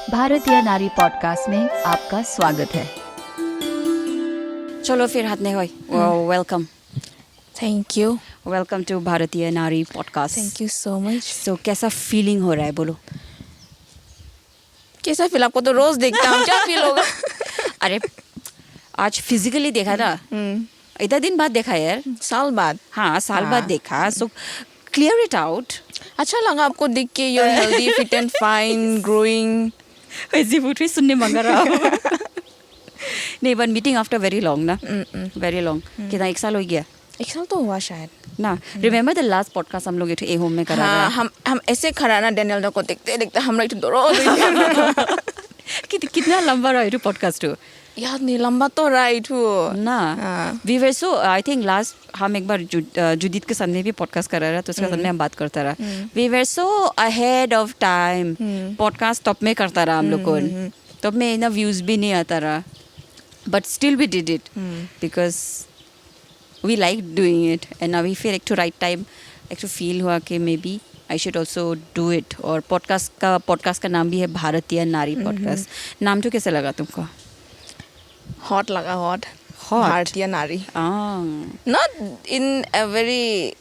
भारतीय नारी पॉडकास्ट में आपका स्वागत है। चलो फिर हाथनेहोई, welcome. Thank you. Welcome to भारतीय नारी podcast. Thank you so much. So कैसा फीलिंग हो रहा है, बोलो। कैसा फील? आपको तो रोज देखता हूँ, क्या फील होगा? अरे आज फिजिकली देखा ना, इतना दिन बाद देखा यार, साल बाद। हाँ साल बाद देखा। So clear it out. अच्छा लगा आपको देख के? You're healthy, fit and fine, growing. ऐसी पोएट्री सुनने मंगा रहा हूँ। नहीं, but meeting after very long ना, वेरी लॉन्ग। कितना, 1 साल हो गया? 1 साल तो हुआ शायद ना। रिमेम्बर द लास्ट पॉडकास्ट हम लोग ए होम में करा हाँ, हम ऐसे खड़ा ना डेनियल को देखते देखते हम लोग दौड़ो। कितना लंबा रहा है पॉडकास्ट हो? याद नहीं, लंबा तो राइट हो ना। We were so, I think last हम एक बार जुदीत के सामने भी पॉडकास्ट कर रहा था, तो उसके सामने हम बात करता रहा। We were so ahead of time. Podcast top में करता रहा हम लोग को, तब में इतना व्यूज भी नहीं आता रहा, but still we did it because we like doing it. And now we feel एक टू राइट टाइम, एक टू फील हुआ कि maybe I should also do it. और पॉडकास्ट का नाम भी है भारतीय नारी पॉडकास्ट। नाम तो कैसे लगा तुमको? हॉट लगा, हॉट। भारतीय नारी। Not in a very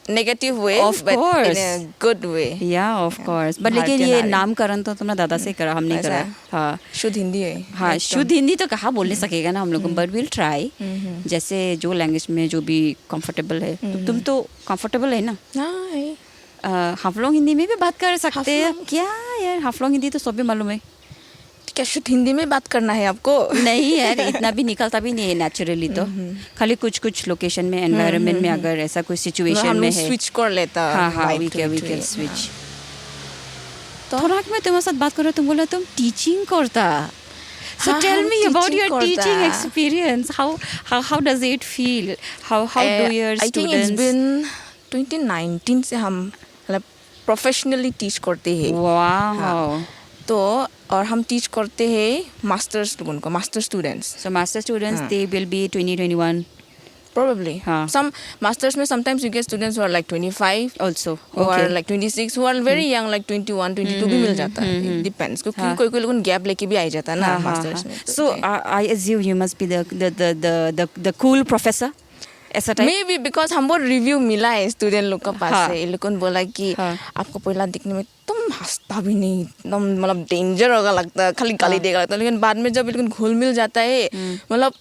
negative way, Of but course. in a good way. Yeah, of course. But लेकिन ये नामकरण तो तुमने दादा से करा, हम नहीं करा। हाँ, शुद्ध हिंदी है। हाँ, शुद्ध हिंदी तो कहाँ बोलने सकेगा ना हम लोग, बट विल ट्राई। जैसे जो लैंग्वेज में जो भी कंफर्टेबल है। तो तुम तो कंफर्टेबल है ना? हाफलोंग हिंदी में भी बात कर सकते हैं क्या यार? हाफलोंग हिंदी तो सब भी मालूम है। क्या शुद्ध हिंदी में बात करना है आपको? नहीं यार, इतना भी निकलता भी नहीं है नेचुरली। तो खाली कुछ लोकेशन में, एनवायरनमेंट में अगर ऐसा कोई सिचुएशन में है, स्विच कर लेता। हाँ, वी कैन स्विच। थोड़ा मैं तुम्हारे साथ बात कर रहा, तुम बोला तुम टीचिंग करता। So tell me about your teaching experience. How does it feel? How do your students? I think it's been 2019 से हम मतलब प्रोफेशनली टीच करते हैं। Wow. तो और हम टीच करते हैं मास्टर्स लोगों को, master students. So master students, they will be 20-21. Probably. Some masters में sometimes you get students who are like 25 also, who are like 26, who are very young like 21, 22 भी मिल जाता है। It depends, क्योंकि कोई लोगों गैप लेके भी आ जाता है ना मास्टर्स में। So I assume you must be the cool professor. ऐसा टाइप? Maybe because हमको रिव्यू मिला है स्टूडेंट लोग का पास से। ये लोगों ने बोला कि आपको पहला दिखने में तुम हंसता भी नहीं, एकदम मतलब डेंजर होगा लगता है, खाली गाली देगा लगता है। लेकिन बाद में जब लोग घुल मिल जाता है, मतलब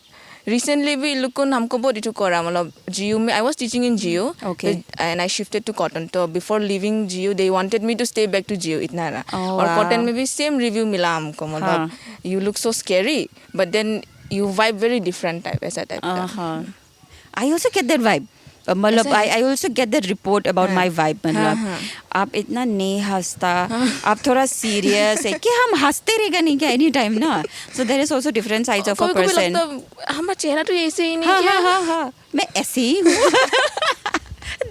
रिसेंटली भी लोग हमको बहुत इटू करा। मतलब जियो में आई वाज टीचिंग इन जियो and I shifted to Cotton. तो बिफोर लिविंग जियो they wanted me to stay back to जियो, इतना रहा। और कॉटन में भी सेम रिव्यू मिला हमको, मतलब you look so scary but then you vibe very different type, ऐसा टाइप का। I also get that vibe. मतलब I also get that report about my vibe. मतलब आप इतना नहीं हंसता, आप थोड़ा सीरियस है कि हम हंसते रहेगा नहीं क्या एनी टाइम ना? So there is also different sides of a person. हमारा चेहरा तो ऐसे ही नहीं क्या? हाँ, मैं ऐसे ही हूँ।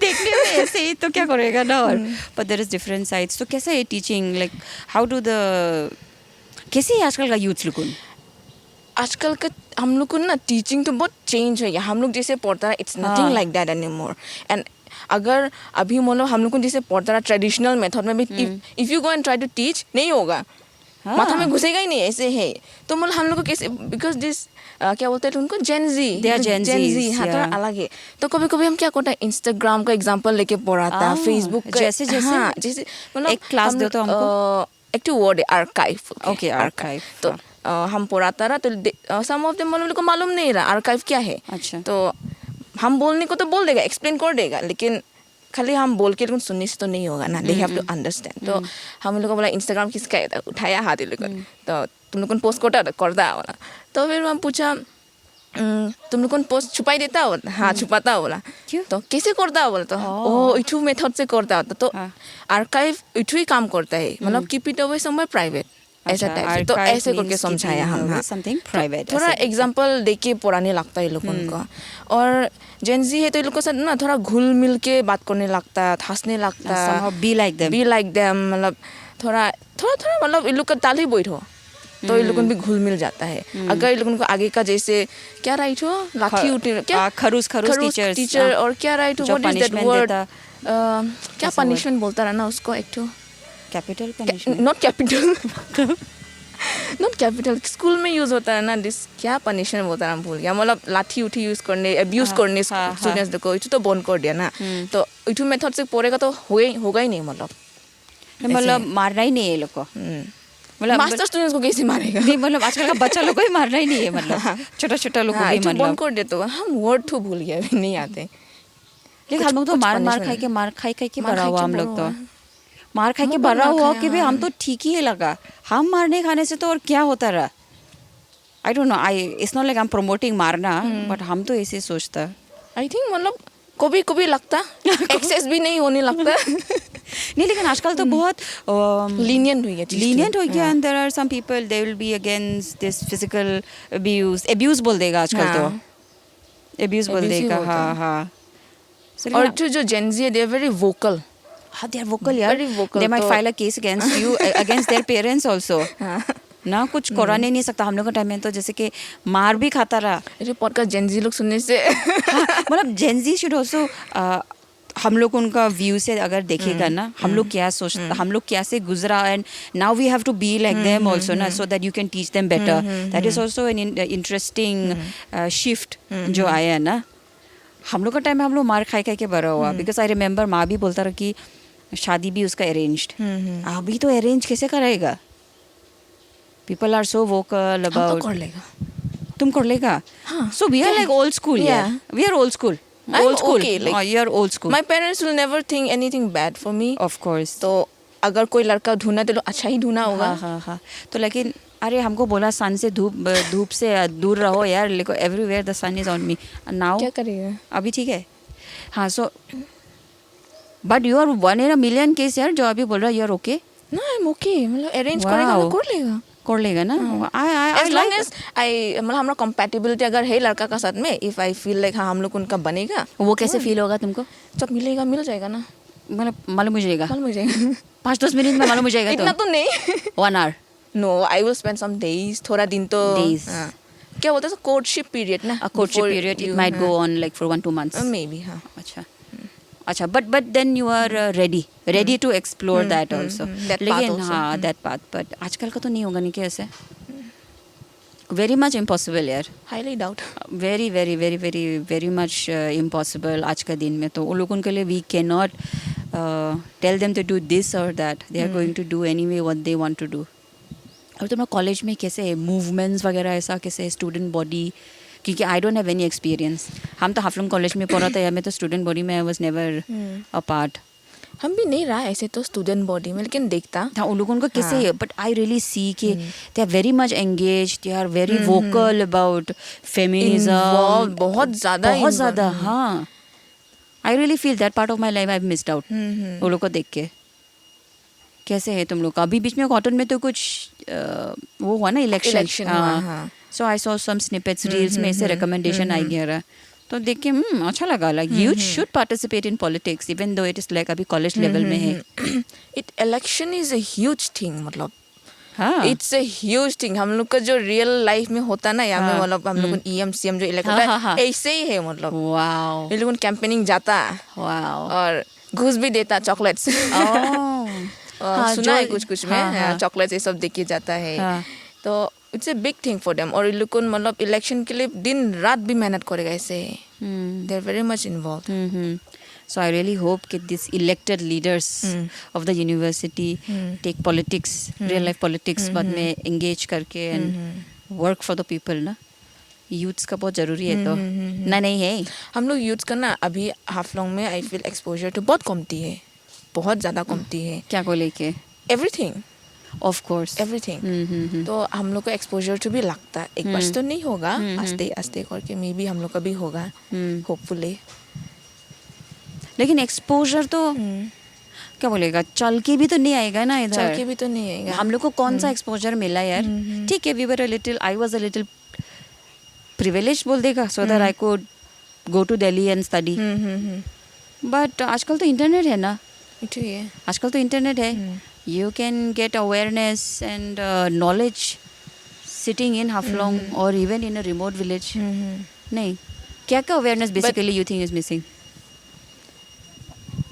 देखने में ऐसे ही तो क्या करेगा ना? और but there is different sides. तो कैसा है teaching? Like how do कैसे है आजकल का यूथ लोग? आजकल का हम लोग को ना टीचिंग तो बहुत चेंज है। हम लोग जैसे पढ़ता है it's nothing like that anymore. And अगर अभी मान लो हम लोग को जैसे पढ़ता है ट्रेडिशनल मेथड में भी, if you go and try to teach, नहीं होगा, माथा में घुसेगा ही नहीं, ऐसे है। तो मतलब हम लोग को कैसे, बिकॉज दिस क्या बोलते हैं उनको, जेनजी, हाँ, थोड़ा अलग है। तो कभी कभी हम क्या करते हैं, इंस्टाग्राम का एग्जाम्पल लेके पढ़ाता, फेसबुक जैसे मतलब एक क्लास दो तो हमको एक टू वर्ड है आर्काइव। Okay, archive. तो हम पढ़ाता रहा, तो सम ऑफ देम लोगों को मालूम नहीं रहा आर्काइव क्या है। अच्छा। तो हम बोलने को तो बोल देगा, एक्सप्लेन कर देगा, लेकिन खाली हम बोल के सुनने से तो नहीं होगा ना, दे हैव टू अंडरस्टैंड। तो हम लोग को बोला इंस्टाग्राम किसका है, उठाया हाथ ये लोग, तो तुम लोग पोस्ट करता बोला। तो फिर हम पूछा तुम लोग पोस्ट छुपाई देता हो? हाँ, छुपाता बोला। क्यों? तो कैसे करता बोला? तो ओ इठू मेथड से करता होता। तो आर्काइव इठू ही काम करता है, मतलब keep it away somewhere private, ऐसा टाइप। तो ऐसे करके समझाया हम, समथिंग प्राइवेट। थोड़ा एग्जांपल देके पढ़ाने लगता है लोगों को। और जेनजी है तो ये लोग के साथ ना थोड़ा घुल मिल के बात करने लगता है, हंसने लगता है, बी लाइक देम, मतलब थोड़ा मतलब ये लोग का ताल ही बैठो तो ये लोगों भी घुल मिल जाता है। अगर ये लोगों को आगे का जैसे क्या राइट हो, लाठी उठे, क्या खरूस टीचर, और क्या राइट हो, व्हाट इज दैट वर्ड, क्या पनिशमेंट बोलता रहा ना उसको, एक तो capital punishment, not capital not capital school में यूज होता है ना दिस क्या पनिशमेंट होता है हम भूल गया मतलब लाठी उठी यूज करने अब्यूज करने स्टूडेंट्स को इटू तो बंद कर दिया ना तो इटू मेथड से पढ़ेगा तो होगा ही नहीं मतलब मारना ही नहीं है ये लोग को मतलब मास्टर स्टूडेंट्स को कैसे मारेगा नहीं मतलब आजकल का बच्चा लोग को ही मारना ही नहीं है मतलब छोटा छोटा लोग को भी बंद मतलब कर दे तो हम वर्ड तो भूल गया अभी नहीं आते लेकिन हम लोग तो मार खाई के बड़ा हुआ हम लोग तो मार खाई के बड़ा हुआ कि भी हम तो ठीक ही लगा हम मारने खाने से तो और क्या होता रहा आई don't no it's not like I am promoting मारना बट हम तो ऐसे सोचता आई थिंक मतलब कभी लगता एक्सेस भी नहीं होने लगता नहीं लेकिन आजकल तो बहुत लीनियंट हो गया and there are some people they will be against this physical abuse बोल देगा आजकल तो अब्यूज बोल देगा हाँ और जो जेनजी है दे आर वेरी वोकल हाँ दे आर वोकल यार they might file a case against you against their parents also ना कुछ कराने नहीं सकता हम लोग का टाइम में तो जैसे कि मार भी खाता रहा ये पॉडकास्ट जेनजी लोग सुनने से मतलब जेनजी शुड आल्सो हम लोग उनका व्यू से अगर देखेगा ना हम लोग क्या सोचता हम लोग क्या से गुजरा and now we have to be like them also ना so that you can teach them better that is also an interesting shift जो आया है ना हम लोग का टाइम में हम लोग मार खाई के बड़ा हुआ बिकॉज आई रिमेम्बर माँ भी बोलता रहा कि शादी भी उसका अरेंज्ड अभी तो अरेंज कैसे कराएगा people are so vocal about कर लेगा तुम कर लेगा so we are like old school we are old school old school okay, like, you are old school my parents will never think anything bad for me of course तो अगर कोई लड़का ढूंढना तो अच्छा ही ढूंढना होगा हाँ तो लेकिन अरे हमको बोला सन से धूप से दूर रहो यार लेको everywhere the sun is on me now क्या करेगा अभी ठीक है हाँ so but you are 1 in a million case यार जो अभी बोल रहा है यू आर ओके ना आई एम ओके मतलब अरेंज करेगा तो कर लेगा ना as long as मतलब हमारा कंपैटिबिलिटी अगर है लड़का का साथ में इफ आई फील लाइक हाँ हम लोग उनका बनेगा वो कैसे फील होगा तुमको जब मिल जाएगा ना मतलब मालूम हो जाएगा 5-10 मिनट में मालूम हो जाएगा इतना तो नहीं 1 hour no I will spend some days थोड़ा दिन तो क्या बोलते हैं कोर्टशिप पीरियड ना courtship period it might go on like for 1-2 months may be हाँ अच्छा but then you are ready to explore that also लेकिन हाँ दैट पाथ बट आजकल का तो नहीं होगा नहीं कैसे वेरी मच इम्पॉसिबल यार highly doubt very very very very very much impossible आज का दिन में तो उन लोगों के लिए we can not tell them to do this और that they are going to do any way what they want to do और तुम्हारा कॉलेज में कैसे मूवमेंट्स वगैरह ऐसा कैसे स्टूडेंट बॉडी क्योंकि आई डोंट हैव एनी एक्सपीरियंस हम तो हाफलॉन्ग कॉलेज में पढ़ा था या मैं तो स्टूडेंट बॉडी में I was never a part हम भी नहीं रहा ऐसे तो स्टूडेंट बॉडी में लेकिन देखता था उन लोगों को कैसे बट आई रियली सी कि they are very much engage they are very vocal about feminism बहुत ज़्यादा हाँ I really feel that part of my life I have missed out उन लोग को देख के कैसे है तुम लोग का अभी बीच में कॉटन में तो कुछ वो हुआ ना election so I saw some snippets reels में ऐसे रिकमेंडेशन आई गया रहा तो देख के अच्छा लगा like youth should participate in politics even though it is like अभी कॉलेज लेवल में है it election is a huge thing मतलब हाँ इट्स अ ह्यूज थिंग हम लोग का जो रियल लाइफ में होता ना यहाँ में मतलब हम लोग EM CM जो इलेक्ट होता है ऐसे ही है मतलब वाओ ये लोग कैंपेनिंग जाता वाओ और घूस भी देता चॉकलेट्स सुना है कुछ में चॉकलेट्स ये सब देके जाता है तो it's a big thing for them और ये लोग मतलब इलेक्शन के लिए दिन रात भी मेहनत करेगा ऐसे they are very much involve So I really hope that these elected leaders of the university take politics, real life politics, बाद में engage करके and work for the people ना youths का बहुत जरूरी है तो नहीं है हम लोग youths का ना अभी हाफलॉन्ग में I feel exposure तो बहुत कमती है बहुत ज़्यादा कमती है क्या को लेके everything of course everything तो हम लोग को एक्सपोजर तो भी लगता है एक बार तो नहीं होगा आस्ते आस्ते करके मे बी हम लोग का भी होगा होपफुली लेकिन एक्सपोजर तो क्या बोलेगा चल के भी तो नहीं आएगा ना इधर चल के भी तो नहीं आएगा हम लोग को कौन सा एक्सपोजर मिला यार ठीक है we were a little I was a little privilege बोल देगा so that I could go to Delhi and study but आजकल तो इंटरनेट है ना आजकल तो इंटरनेट है you can get awareness and knowledge sitting in Haflong or even in a remote village नहीं क्या awareness basically you think is missing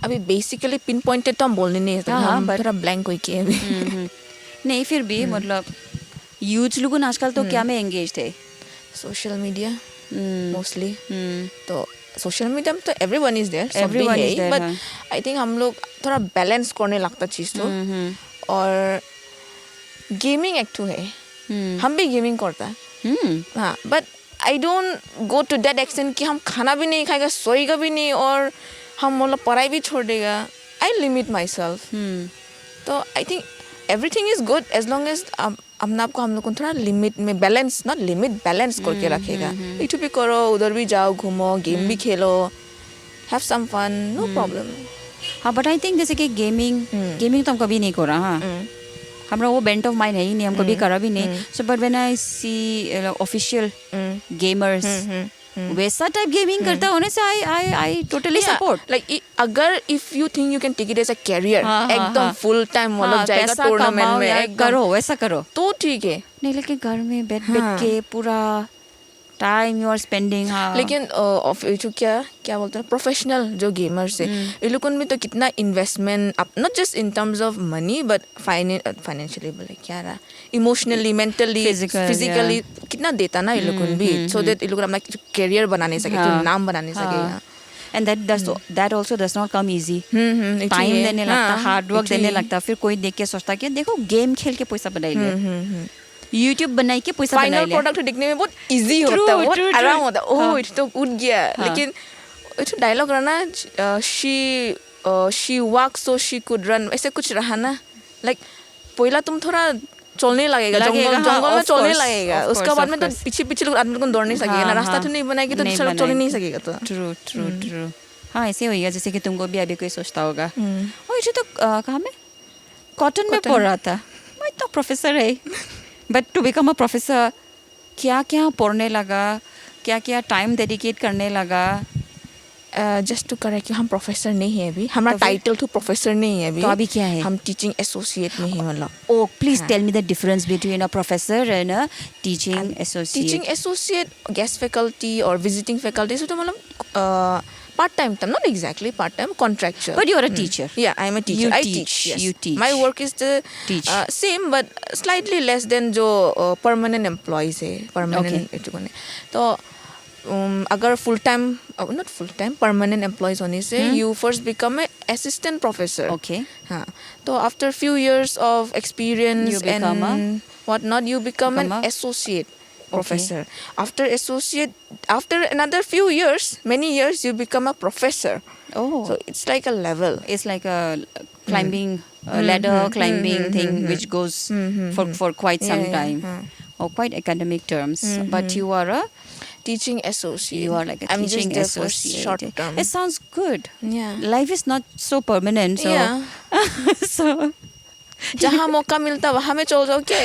अभी बेसिकली पिन पॉइंटेड तो हम बोलने नहीं सकते हम थोड़ा ब्लैंक होई के अभी नहीं फिर भी मतलब यूथ लोग आजकल तो क्या में एंगेज थे? Social media mostly. तो सोशल मीडिया में तो everyone is there, Everyone is there, but हाँ. आई थिंक हम लोग थोड़ा बैलेंस करने लगता चीज तो. और गेमिंग एक तो है, हम भी गेमिंग करता है. हाँ, but I don't go to that extent कि हम खाना भी नहीं खाएगा, सोएगा भी नहीं और हम मतलब पढ़ाई भी छोड़ देगा. I limit myself. तो I think everything is good as long as अपने आप को हम लोग को थोड़ा लिमिट में बैलेंस, नॉट लिमिट, बैलेंस करके रखेगा. इधर भी करो, उधर भी जाओ, घूमो, गेम भी खेलो, have some fun, no problem. हाँ, बट आई थिंक जैसे कि गेमिंग तो हम कभी नहीं करा. हाँ, हमारा वो बेंट ऑफ माइंड है ही नहीं, हम कभी करा भी नहीं. So but when I see official gamers वैसा टाइप गेमिंग करता होने से आई टोटली सपोर्ट. लाइक अगर if you think you can take it as a career, एकदम फुल टाइम मतलब जाएगा पैसा टूर्नामेंट कमाओ में, या एकदम करो, वैसा करो तो ठीक है. नहीं, लेकिन घर में बैठ के पूरा टाइम यू आर स्पेंडिंग. हाँ, लेकिन जो क्या बोलते हैं प्रोफेशनल जो गेमर्स है, ये लोगों में तो कितना investment, not just in terms of money but financially बोले क्या रहा, इमोशनली, मेंटली, फिजिकली कितना देता ना ये लोगों भी, सो दैट ये लोग अपना कैरियर बनाने सके, तो नाम बनाने सकेगा. And that also does not come easy. Time देने लगता, हार्ड वर्क देने लगता. फिर कोई देख के सोचता कि देखो गेम खेल के पैसा बनाई ले, यूट्यूब बनाई के पैसा बनाई फाइनल ले. प्रोडक्ट दिखने में बहुत इजी होता है, बहुत आराम होता है. ओह ये तो उड़ गया. लेकिन ये डायलॉग रहा ना, she walk so she could run, ऐसे कुछ रहा ना. लाइक पहला तुम थोड़ा चलने लगेगा, जंगल में चलने लगेगा, उसके बाद में तो पीछे लोग आदमी को दौड़ नहीं सकेगा ना, रास्ता तो नहीं बनाएगी तो दूसरा लोग चल नहीं सकेगा. तो ट्रू. हाँ, ऐसे होगा जैसे कि तुमको भी अभी कोई सोचता होगा, ओ ये तो कहाँ में कॉटन में पढ़ रहा था, मैं तो प्रोफेसर है. But to become a professor क्या क्या पढ़ने लगा, क्या क्या टाइम डेडिकेट करने लगा. जस्ट टू करेक्ट, हम प्रोफेसर नहीं है अभी, हमारा टाइटल तो प्रोफेसर नहीं है अभी. तो अभी क्या है? हम टीचिंग एसोसिएट में है. मतलब oh please tell me the difference between a professor and a teaching associate. Teaching associate guest faculty और विजिटिंग फैकल्टी से तो मतलब part-time term, not exactly part-time, contractual. But you are a teacher. Yeah, I am a teacher. You I teach. teach. Yes. You teach. My work is the Teach. Same but slightly less than जो permanent employees है. Permanent Okay. तो अगर full time, not full time, permanent employees होने से you first become a assistant professor. Okay. हाँ. तो after few years of experience You become and whatnot, you become an associate professor. After associate, after another few years, many years, you become a professor. Oh. So it's like a level. It's like a climbing ladder climbing thing which goes for quite some time. Or quite academic terms. But you are a Teaching associate. You are like a I'm teaching just there for associate. short term. It sounds good. Yeah. Life is not so permanent. So, Yeah. so जहाँ मौका मिलता वहाँ में चल जाओ क्या.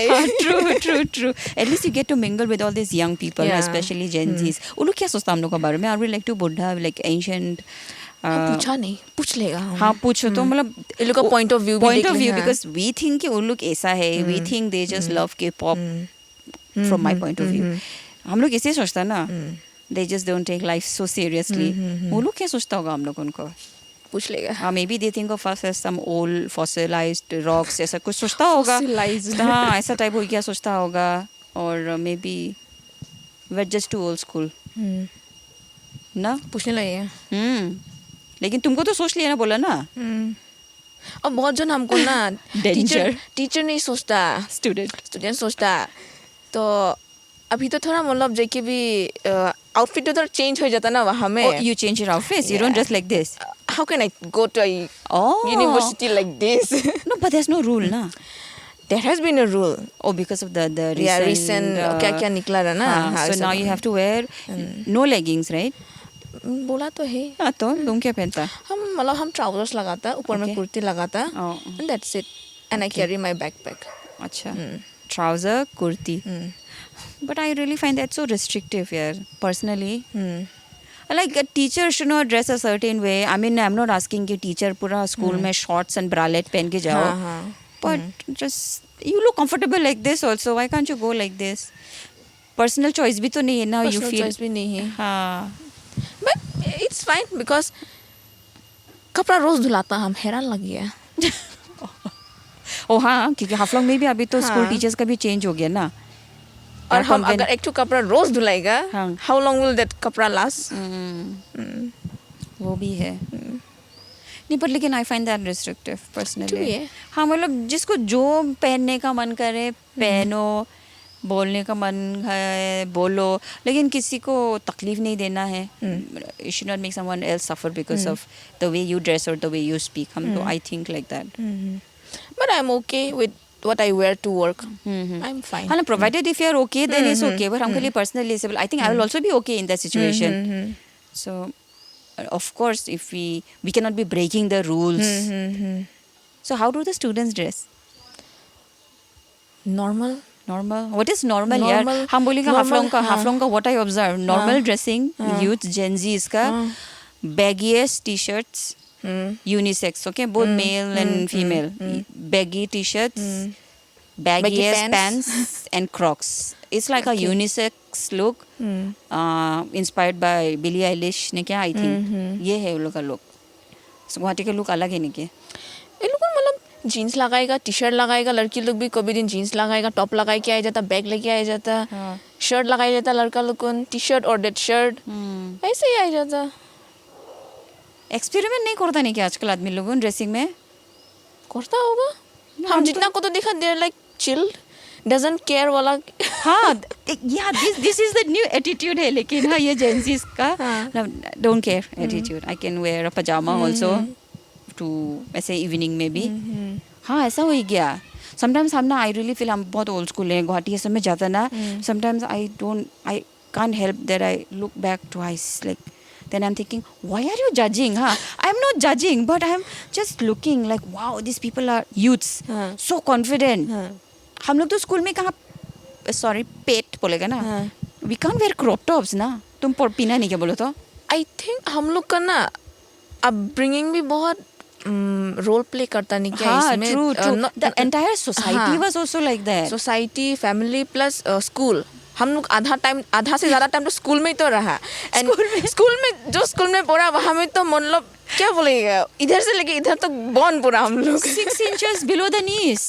True. At least you get to mingle with all these young people, Yeah. especially Gen Zs. वो लोग क्या सोचता हम लोग के बारे में? Are we like too बुढ़ा, like ancient? हम पूछा नहीं, पूछ लेगा. हाँ पूछो तो मतलब ये लोग का point of view भी देख लेंगे. because we think कि वो लोग ऐसा है, we think they just love K-pop from my point of view. हम लोग ऐसे सोचता ना, they just don't take life so seriously. वो लोग क्या सोचता होगा हम लोग उनको? पूछ लेगा. Maybe they think of us as some old fossilized rocks, ऐसा कुछ सोचता होगा. Fossilized. हाँ ऐसा टाइप हो क्या सोचता होगा. और maybe we're just too old school. ना पूछने लगेगा. लेकिन तुमको तो सोच लिया ना, बोला ना. और बहुत जन हमको ना टीचर नहीं सोचता, स्टूडेंट सोचता. तो अभी तो थोड़ा मतलब जेके भी आउटफिट तो थोड़ा चेंज हो जाता ना वहाँ में. Oh, you change your outfits. You don't dress like this. How can I go to a university like this? No, but there's no rule, na. There has been a rule. Oh, because of the recent क्या निकला रहा ना. So now you have to wear no leggings, right? बोला तो है. हाँ तो तुम क्या पहनता? हम ट्राउजर्स लगाता, ऊपर में कुर्ती लगाता. And that's it. And I carry my backpack. अच्छा. Trouser, kurti. But I really find that so restrictive here, personally. Like a teacher should not dress a certain way. I mean, I'm not asking कि teacher पूरा school में shorts and bralette पहन के जाओ. But just you look comfortable like this also. Why can't you go like this? Personal choice भी तो नहीं है ना. You feel. Personal choice भी नहीं है. हाँ. But it's fine because कपड़ा रोज धुलाता, हम हैरान लग गया. ओ हाँ, क्योंकि हाफलोंग में भी अभी तो स्कूल टीचर्स का भी चेंज हो गया ना. और हम अगर एक ठो कपड़ा रोज धुलाएगा, हाँ। हाउ लॉन्ग विल दैट कपड़ा लास्ट? वो भी है नहीं, पर लेकिन I find that restrictive personally. हाँ, मतलब जिसको जो पहनने का मन करे पहनो, बोलने का मन है बोलो, लेकिन किसी को तकलीफ नहीं देना है। You should not make someone else suffer because of the way you dress और द वे यू स्पीक। हम तो I think like that. But I M okay with what I wear to work. I'm fine. हाँ, provided if you're okay, then it's okay. But हमके लिए personally disabled, I think I will also be okay in that situation. So, of course, if we cannot be breaking the rules. So, how do the students dress? Normal. What is normal यार? हम बोलेंगे हाफलोंग का what I observe. Normal dressing, youth, Gen Z's का baggiest t-shirts. Unisex, okay, both male and female. Baggy t-shirts, baggiest pants and Crocs. It's like a unisex look, inspired by Billie Eilish ने क्या I think ये है उन लोग का look. So Guwahati के look अलग है नहीं के? ये लोग मतलब जीन्स लगाएगा, टी शर्ट लगाएगा, लड़की लोग भी कभी दिन जीन्स लगाएगा, टॉप लगाए के आ जाता, बैग लेके आ जाता, शर्ट लगाया जाता, लड़का लोग को टी शर्ट और डेट शर्ट ऐसे ही आ जाता। एक्सपेरिमेंट नहीं करता नहीं क्या आजकल आदमी लोगों ड्रेसिंग में? करता होगा। हम जितना को तो देखा they're like chill, doesn't care वाला। हाँ, yeah this is the new attitude है, लेकिन हाँ ये जेंसीज का don't care attitude. I can wear a pyjama also to ऐसे इवनिंग में भी। हाँ, ऐसा हो ही गया। समटाइम्स हम ना आई रियली फील हम बहुत ओल्ड स्कूल हैं, गुवाहाटी सब में जाता ना, sometimes I can't help that I look back twice like then I'm thinking, why are you judging? I'm not judging, but I'm just looking like, wow, these people are youths, so confident. हम लोग तो school में कहाँ, sorry, पेट बोलेगा ना, we can't wear crop tops ना। तुम पीना नहीं क्या बोलो तो? I think हम लोग का ना upbringing भी बहुत रोल प्ले करता नहीं क्या इसमें? True. The entire society was also like that. Society, family plus school. हम लोग आधा से ज़्यादा टाइम तो स्कूल में ही तो रहा। स्कूल में पढ़ा वहाँ में तो मतलब क्या बोलेगा, इधर से लेके इधर तक बॉन पूरा हम लोग 6 inches below the knees.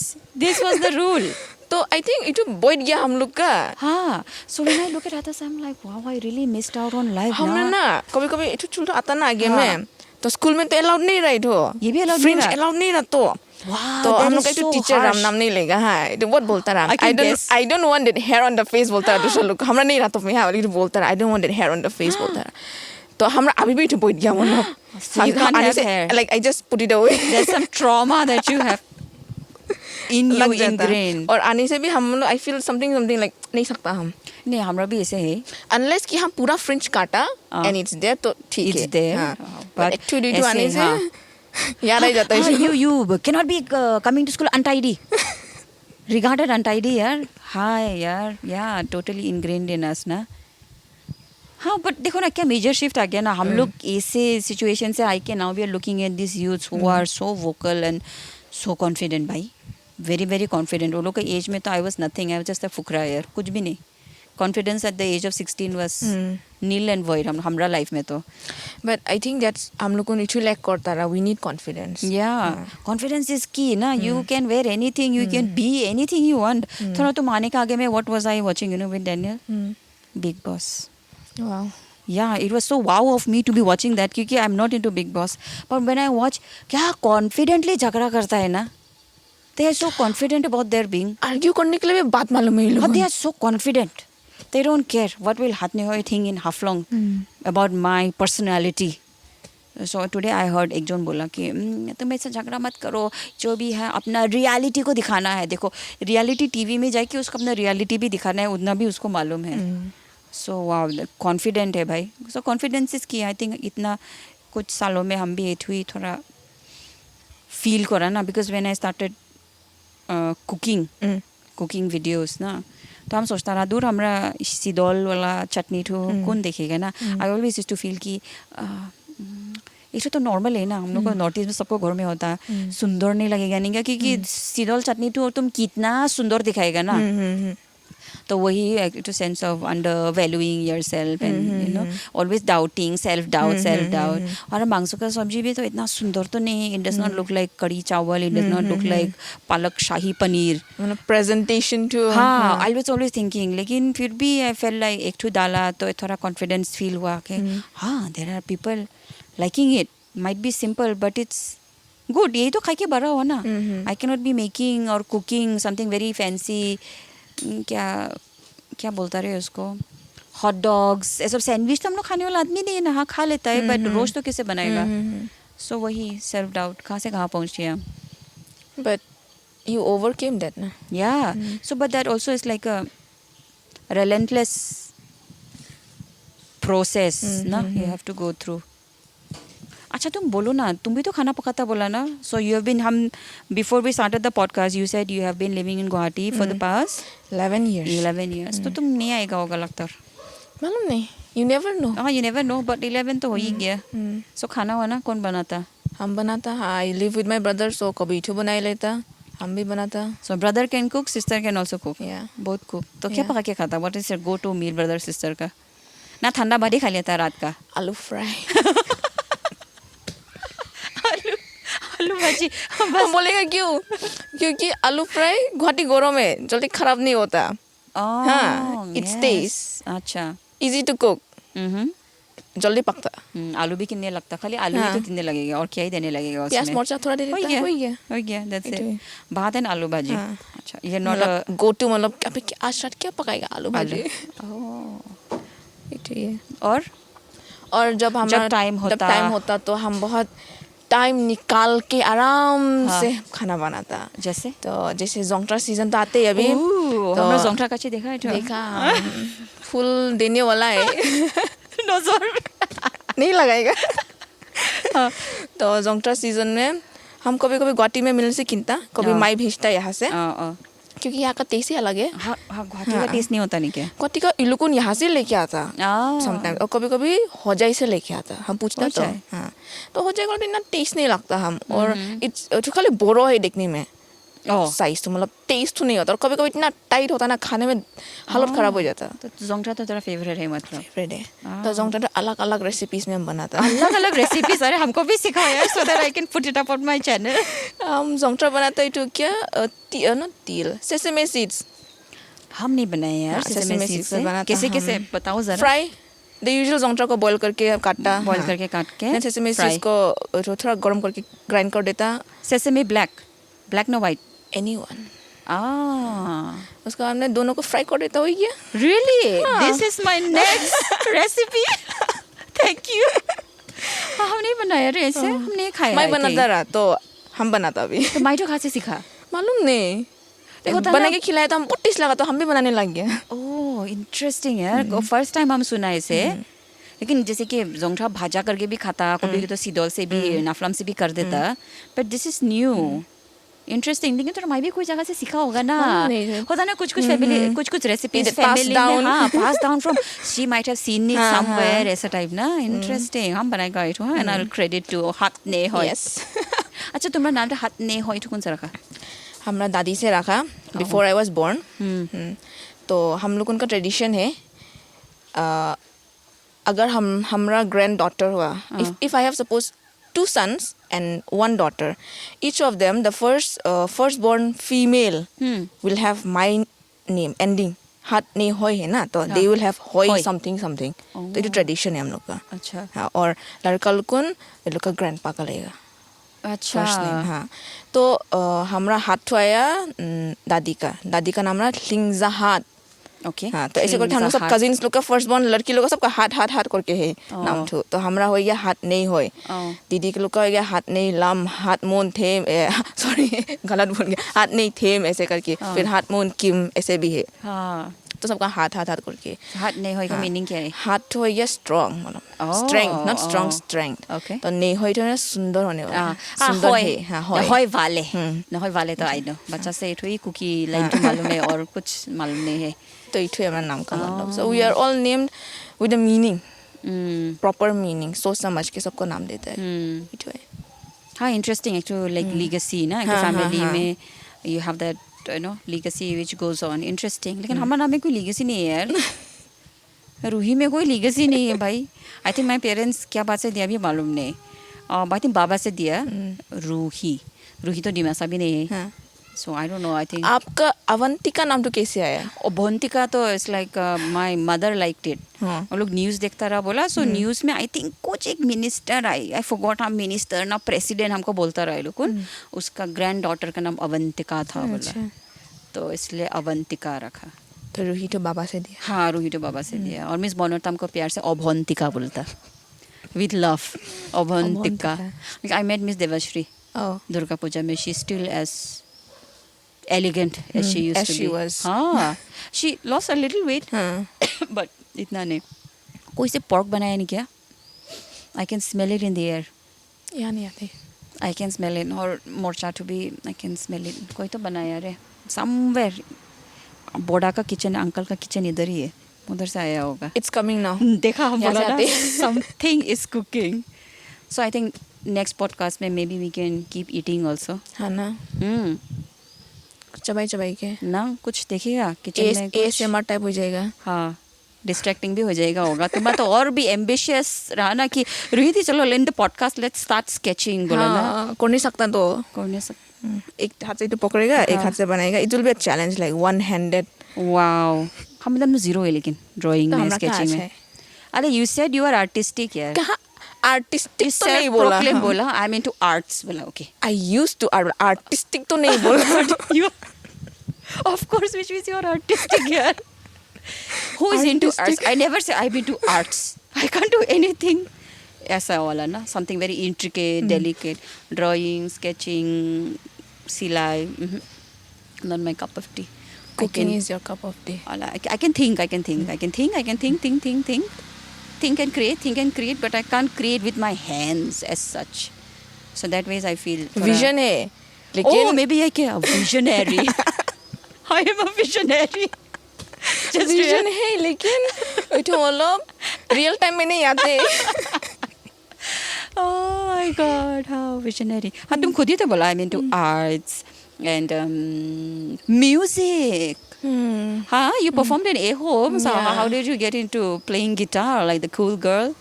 This was the rule. तो आई थिंक इट बोइड गया हम लोग का। हाँ, so when I look at others, I'm like, wow, I really missed out on life. हमने ना कभी इट चुल आता ना आगे में, तो स्कूल में तो अलाउड नहीं रहा हो, ये भी अलाउड नहीं रहा तो तो हम लोग का तो टीचर नाम नहीं लेगा। हाँ, तो बहुत बोलता रहा, I don't want that hair on the face बोलता रहा दूसरा लोग। हमरा नहीं रहा तो मैं हाँ लेकिन बोलता रहा I don't want that hair on the face बोलता रहा। तो हमरा अभी भी तो बोल गया मतलब। So you can't have hair. Like I just put it away. There's some trauma that you have in you ingrained. और आने से भी हम लोग I feel something like नहीं सकता हम। नहीं, हमरा भी ऐसे है। Unless कि हम पूरा फ्रिंज काटा and it's there तो ठीक है। It's there. But एक्चुअली आने से याद आ जाता है। You cannot be coming to school untidy. Regarded untidy यार। हाँ यार, yeah, totally ingrained in us ना। हाँ, but देखो ना क्या मेजर शिफ्ट आ गया ना। हम लोग ऐसे सिचुएशन से आई के now we are looking at this youths who are so vocal and so confident. भाई वेरी वेरी कॉन्फिडेंट। वो लोग के एज में तो I was nothing, I was just a फुकरा यार, कुछ भी नहीं। Confidence at the age of 16 was nil and void हमरा लाइफ में तो। बट आई थिंक दैट्स हम लोग को नीचे लैक करता रहा। We need confidence. Yeah confidence is की ना। You can wear anything, you can be anything you want. थोड़ा तुम आने का आगे में what was I watching with Daniel, Bigg Boss. Wow. Yeah, it was so wow of me to be watching that क्योंकि I'm not into Big Boss. But when I watch, क्या confidently झगड़ा करता है ना। They are so confident about their being. Argue करने के लिए भी बात मालूम है ये लोग। But they are so confident. They don't care what will Hatneihoi think in Haflong about my personality. So today I heard एक जन बोला कि तुम ऐसा झगड़ा मत करो, जो भी है अपना रियलिटी को दिखाना है। देखो रियलिटी टीवी में जाके उसको अपना रियलिटी भी दिखाना है, उतना भी उसको मालूम है। सो वाव, कॉन्फिडेंट है भाई। सो कॉन्फिडेंस इज की। आई थिंक इतना कुछ सालों में हम भी एट हुई थोड़ा फील करा ना, because when I started cooking videos ना, तो हम सोचता रहा दूर हमरा सिदौल वाला चटनी ठो कौन देखेगा ना। I always used to feel कि ये तो नॉर्मल है ना, हम लोग को नॉर्थ ईस्ट में सबको घर में होता है, सुंदर नहीं लगेगा नहीं क्या, क्योंकि सिदौल चटनी ठो तुम कितना सुंदर दिखाएगा ना। तो वही एक तो sense of under valuing yourself and you know always doubting self doubt और मांसों का सब्जी भी तो इतना सुंदर तो नहीं it does not look like कड़ी चावल it does not look like पालक शाही पनीर प्रेजेंटेशन टू हाँ आई वाज ऑलवेज थिंकिंग लेकिन फिर भी आई फेल लाइक एक ठो डाला तो थोड़ा कॉन्फिडेंस फील हुआ कि हाँ there are people liking it might be simple but it's good यही तो खा के बड़ा हो ना I can not be making और कुकिंग समथिंग वेरी फैंसी क्या क्या बोलता रहे उसको हॉट डॉग्स ये सब सैंडविच तो हम लोग खाने वाला आदमी नहीं है ना हाँ खा लेता है बट रोज तो कैसे बनाएगा सो वही सेल्फ डाउट कहाँ से कहाँ पहुँच गया but you overcame that na yeah so but that also is like a relentless process ना you have to go through अच्छा तुम बोलो ना तुम भी तो खाना पकाता बोला ना so you have been हम before we started the podcast you said you have been living in Guwahati for the past 11 years 11 years तो तुम नहीं आएगा होगा लगता मालूम नहीं you never know हाँ you never know but 11 तो हो ही गया so खाना वाना कौन बनाता हम बनाता I live with my brother so कभी इठू बना ही लेता हम भी बनाता so brother can cook sister can also cook yeah both cook तो क्या पका के खाता what is your go to meal brother sister का ना ठंडा भारी खा लेता रात का आलू फ्राई आलू भाजी हम बोलेगा क्यों क्योंकि आलू फ्राई गुवाहाटी गरम है जल्दी खराब नहीं होता हाँ it stays अच्छा easy to cook जल्दी पकता आलू भी कितने लगता खाली आलू ही तो कितने लगेगा और क्या ही देने लगेगा उसमें प्याज मरचा थोड़ा दे देता हो गया दैट्स इट भात एंड आलू भाजी अच्छा ये नॉट मतलब गो टू मतलब अभी आज रात क्या पकाएगा आलू भाजी और जब हमारा टाइम होता तो हम बहुत टाइम निकाल के आराम से खाना बनाता जैसे जोंगट्रा सीजन तो आते ही अभी तो हमने जोंगट्रा कच्चे देखा है देखा फुल देने वाला है नजर नहीं लगाएगा तो जोंगट्रा सीजन में हम कभी कभी गुवाहाटी में मिलने से किनता कभी माई भेजता यहाँ से क्योंकि यहाँ का टेस्ट ही अलग है गुवाहाटी का टेस्ट नहीं होता नहीं क्या गुवाहाटी का इलुकुन यहाँ से लेके आता समटाइम और कभी कभी होजाई से लेके आता हम पूछता तो हाँ तो होजाई का इतना टेस्ट नहीं लगता हम और इट्स खाली बोरो है देखने में साइज तो मतलब टेस्ट तो नहीं होता और कभी कभी इतना टाइट होता ना खाने में हालत खराब हो जाता तो जोंगट्रा तो तेरा फेवरेट है मतलब फेवरेट है तो जोंगट्रा अलग अलग रेसिपीज में हम बनाता अलग अलग रेसिपीज अरे हमको भी सिखाओ यार सो that I can put it up on my channel हम जोंगट्रा बनाते हैं तो क्या ना तिल सेसमे सीड्स हम नहीं बनाए यार सेसमे सीड्स से कैसे कैसे बताओ जरा फ्राई द यूजुअल जोंगट्रा को बॉईल करके काट के सेसमे सीड्स को थोड़ा गर्म करके ग्राइंड कर देता sesame black no white anyone उसका हमने दोनों को फ्राई कर देता हो गया really this is my next recipe thank you हम नहीं बनाया रे ऐसे हम नहीं खाया मैं बनाता रहा तो हम बनाता भी तो मैं तो कहाँ से सीखा मालूम नहीं बना के खिलाया तो हम बहुत टेस्ट लगा तो हम भी बनाने लग गया ओह इंटरेस्टिंग यार फर्स्ट टाइम हम सुना इसे लेकिन जैसे कि जोंगट्रा भाजा करके भी खाता कभी तो सिदोल से भी नाफलाम से भी कर देता but this is new interesting लेकिन तो मैं भी कोई जगह से सीखा होगा ना होता ना कुछ फैमिली कुछ रेसिपीज फैमिली में हाँ pass down from she might have seen it somewhere ऐसा टाइप ना इंटरेस्टिंग हम बनाएगा it and I will credit to हातनेहोई अच्छा तुम्हारा नाम हातनेहोई कौन सा रखा हमारा दादी से रखा बिफोर आई वाज बोर्न तो हम लोग उनका ट्रेडिशन है अगर हमारा ग्रैंड डॉटर हुआ if I have suppose 2 sons and 1 daughter. Each of them, the firstborn female, will have my name ending. Hatneihoi है ना तो they will have hoi something. तो ये ट्रेडिशन है हम लोग का. अच्छा. हाँ और लड़का लोग ये लोग का ग्रैंडपा का लेगा. अच्छा. फर्स्ट नेम हाँ. तो हमारा हाथ आया दादी का नाम रहा लिंगजा हाथ. ओके हाँ तो ऐसे करके हम लोग सब कजिन्स लोग का फर्स्ट बॉर्न लड़की लोग का सबका हाथ करके है नाम तो हमारा हो गया हातनेihoi दीदी के लोग का हो गया हातनेih लम हातमोन थेम सॉरी गलत बोल गया हातनेih थेम ऐसे करके फिर हातमोन किम ऐसे भी है तो सबका हाथ करके हातनेihoi का मीनिंग क्या है हाथ हो गया स्ट्रॉन्ग मतलब strength not strong strength okay तो नेihoi तो सुंदर होने वाला सुंदर है होय वाले तो आई नो बच्चा से इठो ही कुकी लाइन तो मालूम है और कुछ मालूम नहीं है तो इठो हमारा नाम का मतलब so we are all named with a meaning proper meaning सोच समझ के सबको नाम देता है इठो है हाँ इंटरेस्टिंग एक्चुअली लाइक लीगेसी ना कि फैमिली में you have that legacy which goes on. Interesting. लेकिन हमारे नाम में कोई legacy नहीं है यार. रूही में कोई legacy नहीं है भाई. I think my parents क्या बात से दिया भी मालूम नहीं. I think बाबा से दिया. रूही तो डिमासा भी नहीं है. So I don't know. I think आपका अवंतिका नाम तो कैसे आया? Avantika तो it's like my mother liked it. हम लोग न्यूज़ देखता रहा बोला. So न्यूज़ में I think कुछ एक मिनिस्टर आई. I forgot हम मिनिस्टर ना प्रेसिडेंट हमको बोलता रहा है लोग. उसका ग्रैंड डॉटर का नाम अवंतिका था बोला. तो इसलिए अवंतिका रखा. तो रूही तो बाबा से दिया. हाँ रूही तो बाबा से दिया. और मिस बनोट हमको प्यार से अवंतिका बोलता. With love. Avantika. I met Miss Devashri. Durga Puja में. She still as elegant as she used to be. She was. हाँ. She lost a little weight. But इतना नहीं. कोई से pork बनाया नहीं क्या? I can smell it in the air. याद नहीं आती. I can smell it. और मोर्चा to be. I can smell it. कोई तो बनाया रे. Somewhere. बोड़ा का किचन, अंकल का किचन इधर ही है. उधर से आया होगा. It's coming now. देखा हम बोला ना. Something is cooking. So I think next podcast में maybe we can keep eating also. हाँ ना. चबाई के ना कुछ देखिएगा किचन में. ASMR टाइप हो जाएगा. हाँ डिस्ट्रैक्टिंग भी हो जाएगा होगा. तुम्हारा तो और भी एम्बिशियस रहा ना कि रूही थी चलो let the podcast let's start sketching बोला ना. कर नहीं सकता तो कर नहीं सकता. एक हाथ से तो पकड़ेगा एक हाथ से बनाएगा. It will be a challenge like one handed. Wow. हम एकदम जीरो है लेकिन ड्राइंग में हमरा स्केचिंग में. अरे you said you are artistic यार. कहाँ आर्टिस्टिक तो नहीं बोला. प्रोक्लेम बोला आई एम इनटू आर्ट्स बोला. Okay I used to artistic तो नहीं बोला. you of course which means you are artistic here. Who is into arts? I never say I'm into arts. I can't do anything ऐसा वाला ना. Something very intricate, delicate. Drawing, sketching, सिलाई. Not my cup of tea. Cooking is your cup of tea. I can think. Think and create, but I can't create with my hands as such. So that ways I feel Vision है. Oh, maybe I can. Visionary. I am a visionary. Just vision है लेकिन तो मतलब real time में नहीं आते. Oh my God, how visionary. हाँ तुम खुद ही तो बोला I'm into arts and music. हाँ you performed in A Home. So how did you get into playing guitar like the cool girl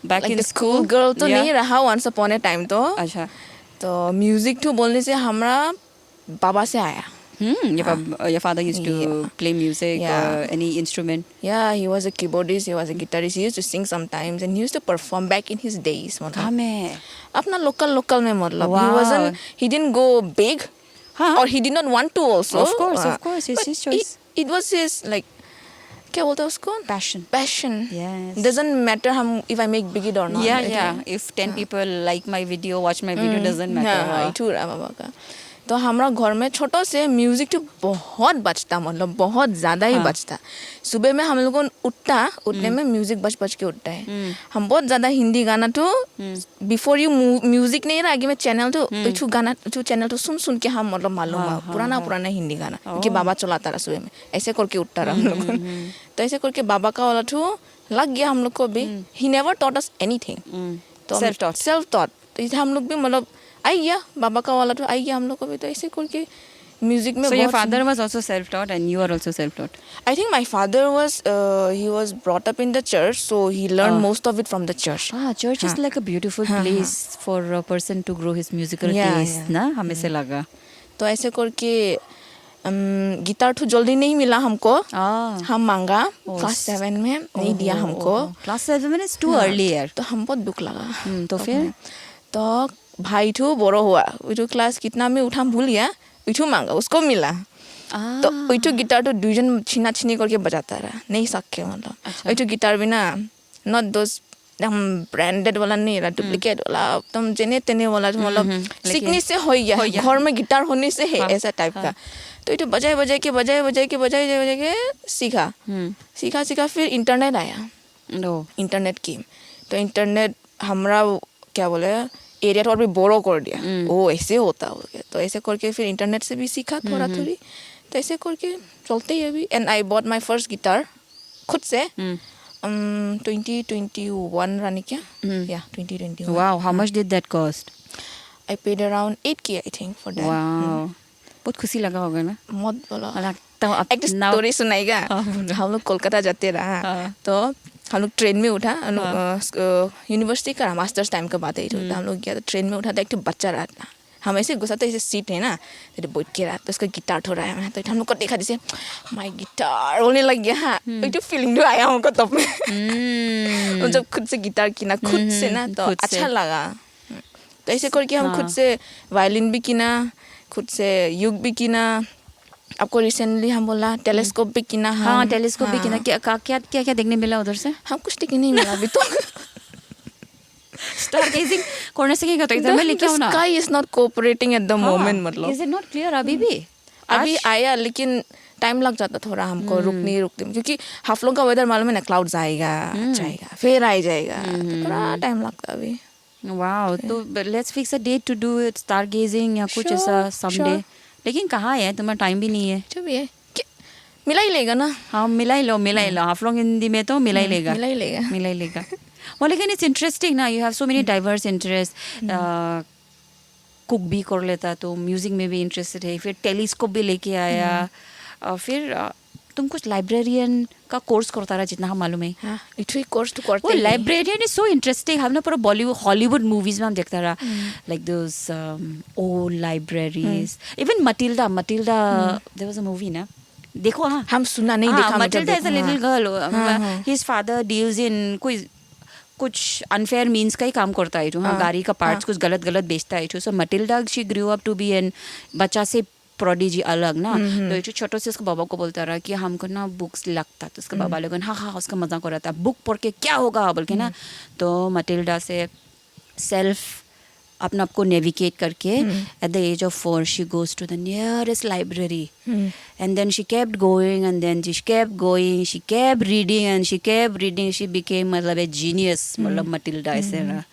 back like in the school? cool girl तो नहीं रहा once upon a time तो. अच्छा. तो music तो बोलने से हमारा बाबा से आया. Your father used to play music or any instrument? Yeah, he was a keyboardist, he was a guitarist. He used to sing sometimes and he used to perform back in his days. कहाँ में? अपना local में मतलब. He didn't go big or he did not want to also. Of course, it's his choice. It was his like क्या बोलता है उसको? Passion. Yes. Doesn't matter if I make big it or not. Yeah. If 10 people like my video, watch my video, doesn't matter. हाँ, इठू रहा बाबा का. तो हमारा घर में छोटो से म्यूजिक तो बहुत बजता मतलब बहुत ज़्यादा ही बजता. सुबह में हम लोगों उठने में म्यूजिक बज के उठता है. हम बहुत ज़्यादा हिंदी गाना तो बिफोर यू म्यूजिक नहीं रहा आगे में चैनल तो चैनल तो सुन के हम मतलब मालूम पुराना हिंदी गाना क्योंकि बाबा चलाता रहा सुबह में ऐसे करके उठता रहा हम लोग. तो ऐसे करके बाबा का वाला तो लग गया हम लोग को भी. He never taught us anything. तो सेल्फ टॉट. तो हम लोग भी मतलब आई गया बाबा का वाला तो आई गया हम लोग को भी. तो ऐसे करके म्यूजिक में. So your father was also self-taught and you are also self-taught? I think my father was he was brought up in the church, so he learned most of it from the church. Church is like a beautiful place for a person to grow his musical taste ना हमें से लगा. तो ऐसे करके guitar तो जल्दी नहीं मिला हमको. हम मांगा क्लास 7 में नहीं दिया हमको. क्लास 7 is too early यार. तो हम बहुत दुख लगा. तो फिर तो भाई तो बड़ा हुआ. वो क्लास कितना में उठा भूल गया. वो मांगा उसको मिला. तो वो गिटार तो दुजन छीना करके बजाता रहा. नहीं सके मतलब. वो गिटार भी ना नॉट दोस हम ब्रांडेड वाला नहीं रहा डुप्लीकेट वाला तुम जेने तेने वाला मतलब सीखने से हो गया. घर में गिटार होने से है ऐसा टाइप का. तो ये बजाए के सीखा फिर इंटरनेट आया. इंटरनेट की तो इंटरनेट हमारा क्या बोले एरिया तो और भी बोरो कर दिया. ओ ऐसे होता हो गया. तो ऐसे करके फिर इंटरनेट से भी सीखा थोड़ी. तो ऐसे करके चलते ही अभी. And I bought my first guitar खुद से 2021 रानी क्या. या 2021. Wow, how much did that cost? I paid around 8K I think for that. Wow. बहुत खुशी लगा होगा ना मत बोलो तो अब एक स्टोरी सुनाएगा हम लोग कोलकाता जाते रहा तो हम लोग ट्रेन में उठा यूनिवर्सिटी का मास्टर्स टाइम का बात है तो हम लोग गया तो ट्रेन में उठा तो एक बच्चा रहा था हम ऐसे घुसा तो ऐसे सीट है ना तो बैठ के रहा तो उसका गिटार ठो रहा है तो हम लोग को देखा जैसे माय गिटार बोलने लग गया एक फीलिंग जो आया हमको तब में जब खुद से गिटार किना खुद से ना तो अच्छा लगा तो ऐसे करके हम खुद से वायलिन भी किना खुद से युग भी किना आपको रिसेंटली हम बोला टेलीस्कोप भी किना हाँ टेलीस्कोप भी किना क्या क्या क्या क्या देखने मिला उधर से हम कुछ देखने नहीं मिला अभी तो स्टार गेजिंग करने से क्या तो इधर में लेके आओ ना sky is not cooperating at the moment मतलब इज इट नॉट क्लियर अभी भी अभी आया लेकिन टाइम लग जाता थोड़ा हमको रुकने क्योंकि हाफलोंग का वेदर मालूम है ना क्लाउड्स आएगा जाएगा फिर आ जाएगा तो थोड़ा टाइम लगता अभी वाओ तो let's fix a date to do it star gazing या कुछ ऐसा समडे लेकिन कहाँ है तुम्हारा टाइम भी नहीं है जो भी है मिला ही लेगा ना हाँ मिला ही लो हाफलोंग हिंदी में तो मिला ही लेगा वो लेकिन इट्स इंटरेस्टिंग ना you have so many diverse interest cook भी कर लेता तो म्यूजिक में भी इंटरेस्टेड है फिर टेलीस्कोप भी लेके आया और फिर तुम कुछ लाइब्रेरियन का कोर्स करता रहा जितना हम मालूम है कोर्स तो करते वो लाइब्रेरियन इज सो इंटरेस्टिंग हमने पूरा बॉलीवुड हॉलीवुड मूवीज में हम देखता रहा like those old libraries even Matilda there was a movie ना देखो हाँ हम सुना नहीं देखा Matilda is a little girl his father deals in कुछ अनफेयर मीन्स का ही काम करता है हाँ गाड़ी का पार्ट्स कुछ गलत बेचता है so Matilda she grew up to be an बच्चा से प्रोडिजी अलग ना तो ये छोटो से उसके बाबा को बोलता रहा कि हमको ना बुक्स लगता तो उसके बाबा लोग हाँ उसका मजाक हो रहा था बुक पढ़ के क्या होगा बोल के ना तो मटिल्डा से सेल्फ अपने आप को नेविगेट करके at the age of 4 she goes to the nearest library and then she kept going and then she kept going she kept reading she became मतलब ए जीनियस मतलब मटिल्डा ऐसे ना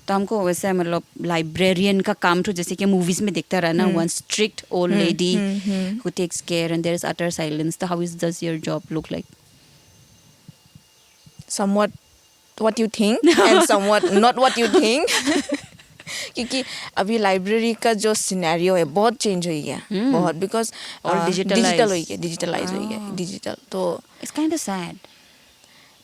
तो हमको वैसे मतलब लाइब्रेरियन का काम तो जैसे कि मूवीज में देखता रहा ना one strict old lady who takes care and there is utter silence तो how is does your job look like somewhat what you think and somewhat not what you think क्योंकि अभी लाइब्रेरी का जो scenario है बहुत change हो गया बहुत बिकॉज और डिजिटलाइज हो गया डिजिटल तो it's kind of sad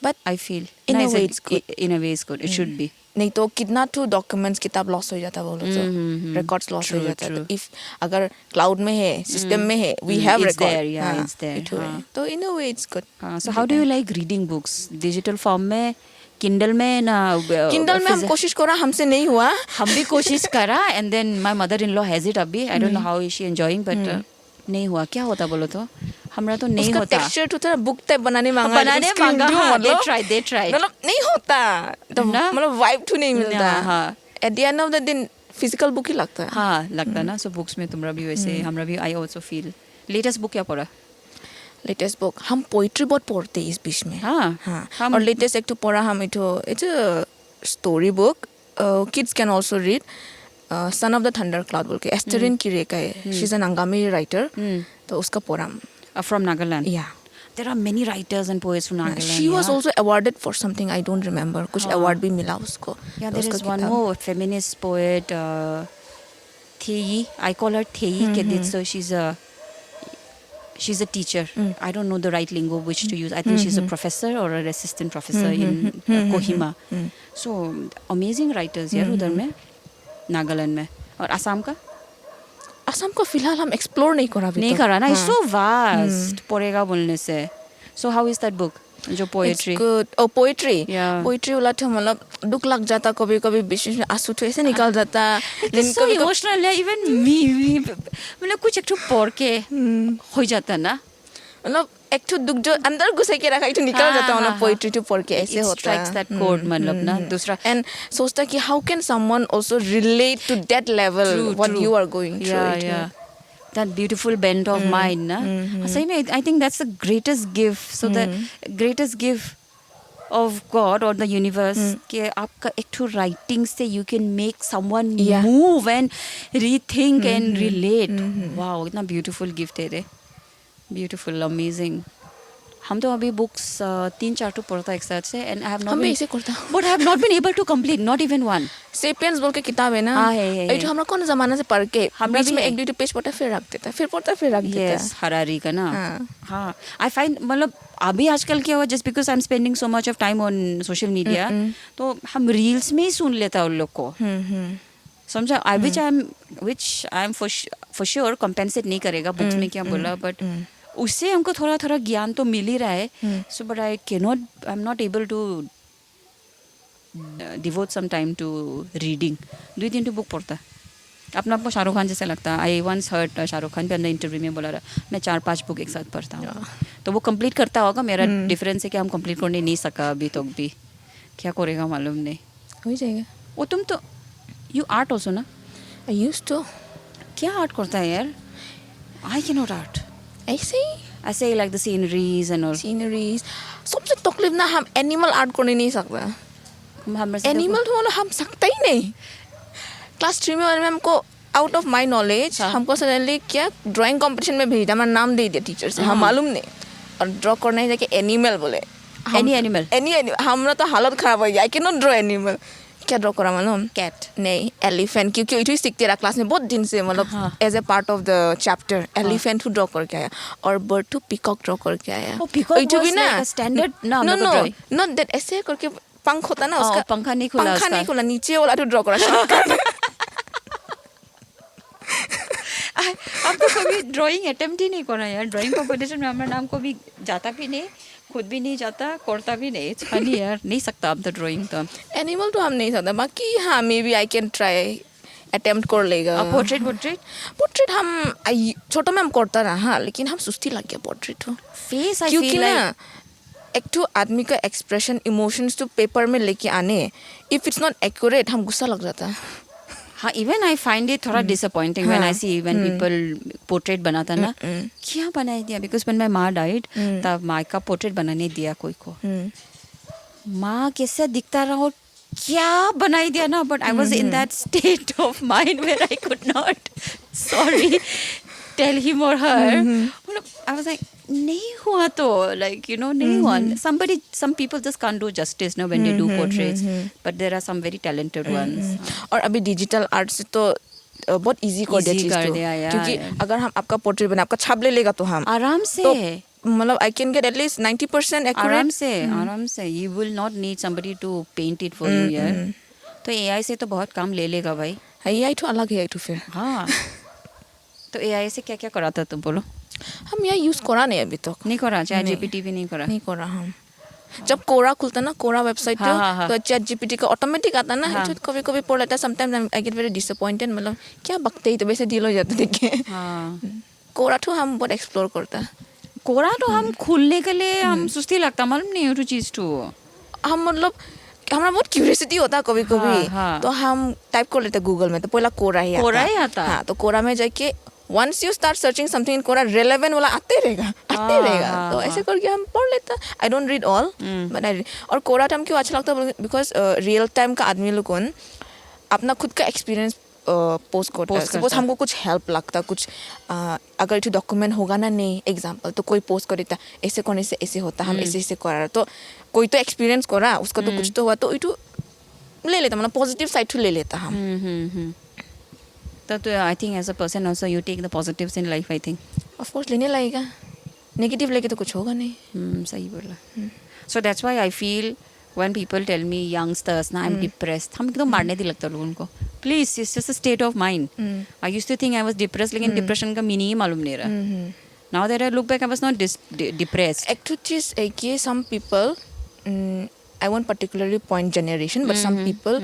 but I feel in a way it's good in a way it's good it should be नहीं तो कितना तो डॉक्यूमेंट्स किताब लॉस हो जाता बोलो तो रिकॉर्ड्स लॉस हो जाता तो इफ अगर क्लाउड में है सिस्टम में है वी हैव रिकॉर्ड तो in a way it's good so how do you like reading books digital form में किंडल में ना किंडल में हम कोशिश करा हमसे नहीं हुआ हम भी कोशिश करा and then my mother in law has it अभी I don't know how is she enjoying but नहीं हुआ क्या होता बोलो तो हमरा तो नहीं उसका होता टेक्सचर तो थोड़ा बुक टाइप बनाने मांगा दे ट्राई मतलब नहीं होता तो मतलब वाइब तो नहीं मिलता हाँ at the end of the दिन फिजिकल बुक ही लगता है हाँ लगता ना सो बुक्स में तुम्हारा भी वैसे हमरा भी I also feel latest book क्या पढ़ा लेटेस्ट बुक हम पोइट्री बहुत पढ़ते इस बीच में हाँ और लेटेस्ट एक तो पढ़ा हम it's a story book kids can also read son of the thunder cloud बोल के एस्टेरिन किरे का है she is an Angami writer तो उसका पढ़ा फ्रॉम नागालैंड या there are many writers and poets from Nagaland. She was also awarded for something I don't remember. कुछ award भी मिला उसको. Yeah, there is one more feminist poet, Thei. I call her Thei. So she's a teacher. I don't know the right lingo which to use. I think she's a professor or an assistant professor in Kohima. So amazing writers यार उधर में नागालैंड में और असम का असम को फिलहाल हम explore नहीं करा ना इट्स सो वास्ट पढ़ेगा बोलने से so how is that book जो पोएट्री पोएट्री वाला तो मतलब दुख लग जाता कभी कभी बीच में आंसू तो ऐसे निकल जाता सो इमोशनल है इवन मी मतलब कुछ एक पढ़ के हो जाता ना मतलब एक तो दुख जो अंदर घुसे के रखा एक तो निकल जाता है ना पोएट्री तो पढ़ के ऐसे होता है स्ट्राइक्स दैट कोड मतलब ना दूसरा एंड सोचता कि how can someone also relate to that level what you are going through that beautiful bent of mind na सही में I think that's the greatest gift so the greatest gift of God or the universe कि आपका एक तो writing से you can make someone move and rethink and relate wow इतना beautiful gift है रे beautiful amazing हम तो अभी बुक्स 3-4 तो पढ़ता एक साथ से एंड आई हैव नॉट हम भी ऐसे करता but I have not been able to complete not even one sapiens बोल के किताब है ना हाँ, है। ये जो हमरा कौन जमाना से पढ़ के हमरा बीच भी में है। 1-2 पेज पढ़ता फिर रख देता फिर पढ़ता फिर रख देता यस हरारी का ना हाँ। हाँ आई फाइंड मतलब अभी आजकल क्या हुआ just because I am spending so much of time on social media तो हम रील्स में ही सुन लेता उन लोग को समझा I which I am for sure compensate नहीं करेगा बुक्स में क्या बोला बट उससे हमको थोड़ा थोड़ा ज्ञान तो मिल ही रहा है so but I am not able to devote some time to reading 2-3 book पढ़ता अपना आपको शाहरुख खान जैसा लगता है I once heard Shahrukh Khan भी अंदर इंटरव्यू में बोला रहा मैं 4-5 बुक एक साथ पढ़ता हूँ तो वो कंप्लीट करता होगा मेरा डिफरेंस है कि हम कंप्लीट करने नहीं सका अभी तक भी क्या करेगा मालूम नहीं हो जाएगा वो तुम तो यू आर्ट ऑल्सो ना आई यूज्ड टू क्या आर्ट करता है यार आई कैन नॉट आर्ट ऐसे ही like the sceneries and all sceneries सबसे तकलीफ ना हम एनिमल आर्ट करने नहीं सकता एनिमल तो मतलब हम सकता ही नहीं क्लास 3 में हमको आउट ऑफ माई नॉलेज हमको सडनली क्या ड्राइंग कंपटीशन में भेजा हमारा नाम दे दिया टीचर से हम मालूम नहीं और ड्रॉ करना है जाके एनिमल बोले एनी एनिमल हमारा तो हालत खराब हो गया आई कैन नॉट ड्रॉ एनिमल क्या ड्रॉ करा मालूम कैट नहीं एलिफेंट क्योंकि इधर सीखते रहा क्लास में बहुत दिन से मतलब as a part of the chapter elephant को ड्रॉ करके आया और बर्ड टू पिकॉक ड्रॉ करके आया पिकॉक भी ना स्टैंडर्ड ना नो नो नॉट दैट ऐसे करके पंख होता ना उसका पंखा नहीं खुला नीचे वाला तो ड्रॉ करा आपको कभी ड्राइंग अटेम्प्ट ही नहीं करा यार ड्राइंग कंपटीशन में हमारा नाम को भी जाता भी नहीं खुद भी नहीं जाता करता भी नहीं खाली यार नहीं सकता आप तो ड्राइंग तो एनिमल तो हम नहीं सकता बाकी हाँ maybe I can try attempt कर लेगा पोर्ट्रेट हम छोटा में हम करता रहा हाँ लेकिन हम सुस्ती लग गया पोर्ट्रेट फेस आई क्योंकि फील ना एक तो आदमी का एक्सप्रेशन इमोशंस तो पेपर में लेके आने इफ इट्स नॉट एक्यूरेट हम गुस्सा लग जाता है हाँ इवन आई फाइंड इट थोड़ा disappointing when I see when people portrait बनाता ना क्या बनाई दिया बिकॉज व्हेन माय माँ डाइड तब माँ का पोर्ट्रेट बनाने दिया कोई को माँ कैसे दिखता रहा क्या बनाई दिया ना but I was in that state of mind where I could not sorry tell him और हर आई वाज लाइक नहीं हुआ तो like you know नहीं हुआ some people just can't do justice no when they do portraits but there are some very talented ones और अभी digital art से तो बहुत इजी कर दिया चीज तो क्योंकि अगर हम आपका पोर्ट्रेट बना आपका छाप ले लेगा तो हम आराम से मतलब I can get at least 90% accurate आराम से you will not need somebody to paint it for you यार तो AI से तो बहुत काम ले लेगा भाई AI तो अलग है तो फिर हाँ तो AI से क्या क्या कराता तुम बोलो हम यहाँ यूज करा नहीं अभी तक नहीं करा चैट जीपीटी भी नहीं करा हम जब कोरा खुलता ना कोरा वेबसाइट तो चैट जीपीटी का ऑटोमेटिक आता ना तो कभी कभी पढ़ लेता sometimes I get very disappointed मतलब क्या बकते ही तो वैसे डील हो जाता देखे कोरा तो हम बहुत एक्सप्लोर करता कोरा तो हम खुलने के लिए हम सुस्ती लगता मालूम नहीं है चीज तो हम मतलब हमारा बहुत क्यूरियोसिटी होता कभी कभी तो हम टाइप कर लेते गूगल में तो पहला कोरा ही आता हाँ तो कोरा में जाके once you start searching something in Quora relevant वाला आते रहेगा तो ऐसे करके हम पढ़ लेते I don't read all but I read और Quora टाइम क्यों अच्छा लगता है because रियल टाइम का आदमी लोग कौन अपना खुद का एक्सपीरियंस पोस्ट करता है सपोज हमको कुछ हेल्प लगता कुछ अगर इट डॉक्यूमेंट होगा ना नहीं एग्जांपल तो कोई पोस्ट कर देता ऐसे करने से ऐसे होता हम ऐसे ऐसे कर रहा तो कोई तो एक्सपीरियंस करा उसका तो कुछ तो हुआ तो इटू ले लेता मतलब पॉजिटिव साइड टू ले लेता हम तो I think as a person also you take the positives in life I think of course लेने लगेगा नेगेटिव लेके तो कुछ होगा नहीं सही बोला so that's why I feel when people tell me youngsters ना आई एम डिप्रेस्ड हम एकदम मारने नहीं लगता लोगों को please it's just a state of mind I used to think I was depressed लेकिन डिप्रेशन का मीनिंग ही मालूम नहीं रहा now that I look back I was not depressed actually एक ये some people I won't particularly point generation, but some people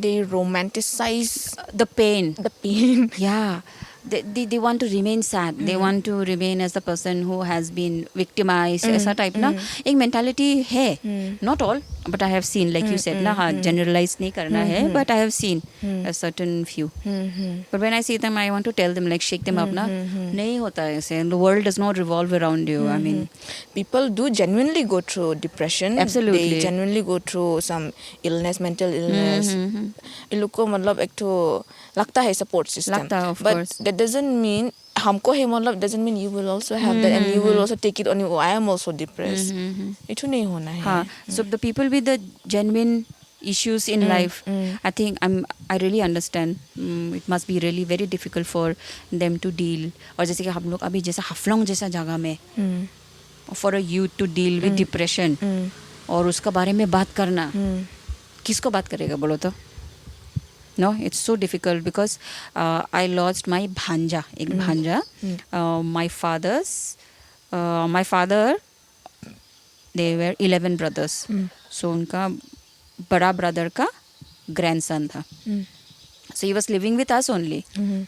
they romanticize the pain. Yeah, they want to remain sad. They want to remain as the person who has been victimized. ऐसा type ना एक mentality है. Not all, but I have seen, like you said ना हाँ generalize नहीं करना है. But I have seen a certain few. But when I see them, I want to tell them like shake them up ना. नहीं होता ऐसे. The world does not revolve around you. I mean, people do genuinely go through depression. Absolutely. They genuinely go through some illness, mental illness. इन लोग को मतलब एक तो लगता है support system. लगता है of but course. that doesn't mean हमको है मतलब doesn't mean you will also have that and you will also take it on you. I am also depressed. इठू नहीं होना है. हाँ, so the people with the genuine issues in life, I think I really understand. It must be really very difficult for them to deal. और जैसे कि हम लोग अभी जैसा हफलोंग जैसा जगह में for a youth to deal with depression और उसका बारे में बात करना, किसको बात करेगा बोलो तो? No, it's so difficult because I lost my bhanja, एक भांजा. My father, they were 11 brothers. So उनका बड़ा brother का grandson था. So he was living with us only.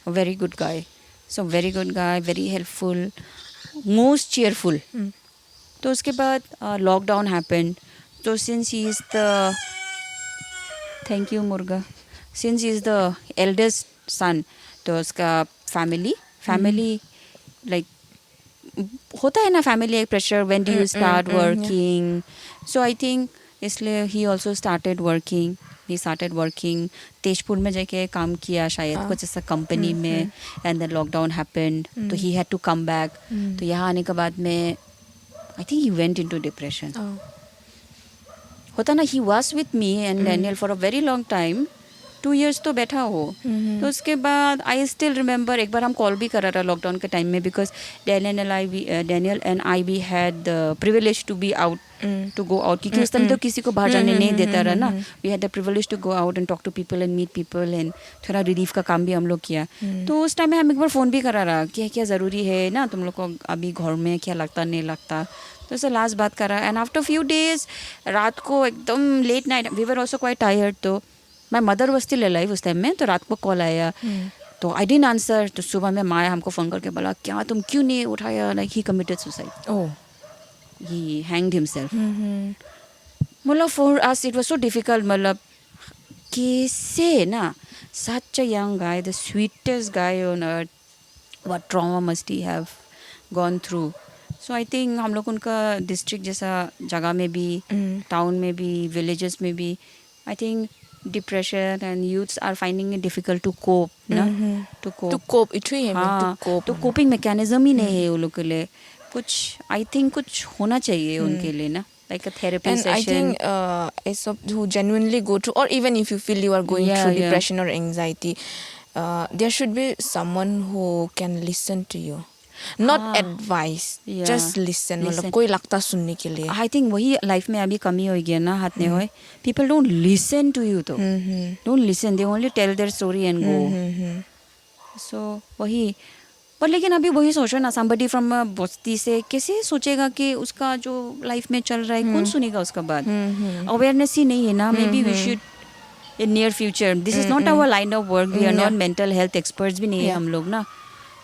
A very good guy. So very good guy, very helpful, most cheerful. तो उसके बाद lockdown happened. So since he is the, thank you मुर्गा, since he is the eldest son, तो उसका family like होता है ना family एक pressure, when do you start working? So I think इसलिए he also started working. He started working. Tezpur में जाके काम किया शायद कुछ ऐसा कंपनी में, and then lockdown happened. तो he had to come back. तो यहाँ आने के बाद में I think he went into depression. होता ना, he was with me and Daniel for a very long time. 2 years तो बैठा हो. तो उसके बाद I still remember एक बार हम कॉल भी कर रहा था लॉकडाउन के टाइम में, because Daniel and I we had the privilege to be out, to go out, क्योंकि उस टाइम तो किसी को बाहर जाने नहीं देता रहा ना. We had the privilege to go out and talk to people and meet people and थोड़ा रिलीफ का काम भी हम लोग किया. तो उस टाइम में हम एक बार फ़ोन भी करा रहा कि क्या ज़रूरी है ना तुम लोग को अभी घर में, क्या लगता नहीं लगता. तो उससे लास्ट बात करा. एंड आफ्टर फ्यू डेज रात को एकदम late night, we were also quite tired. तो my mother was still alive उस टाइम में. तो रात को कॉल आया, तो आई डिडंट आंसर. तो सुबह में माया हमको फ़ोन करके बोला क्या तुम क्यों नहीं उठाया, like he committed suicide, he hanged himself. मतलब for us it was so difficult. मतलब कैसे ना, such a young guy, the sweetest guy on earth, what trauma must he have gone through. So I think हम लोग उनका district जैसा जगह में भी, टाउन में भी, विलेजेस में भी, I think depression and youths are finding it difficult to cope, ना, to cope. हाँ, तो coping mechanism ही नहीं है वो लोग के लिए. कुछ I think कुछ होना चाहिए उनके लिए ना, like a therapy and session. I think as of who genuinely go through, or even if you feel you are going through depression or anxiety, there should be someone who can listen to you. Not advice, just listen. मतलब कोई लगता सुनने के लिए. I think वही life में अभी कमी हो गया ना Hatneihoi. People don't listen to you तो. Don't listen. They only tell their story and go. So वही. पर लेकिन अभी वही सोचो ना, somebody from बस्ती से कैसे सोचेगा कि उसका जो लाइफ में चल रहा है कौन सुनेगा उसका बात. अवेयरनेस ही नहीं है ना. Maybe we should in near future. This is not our line of work. We are not mental health experts भी नहीं है हम लोग ना.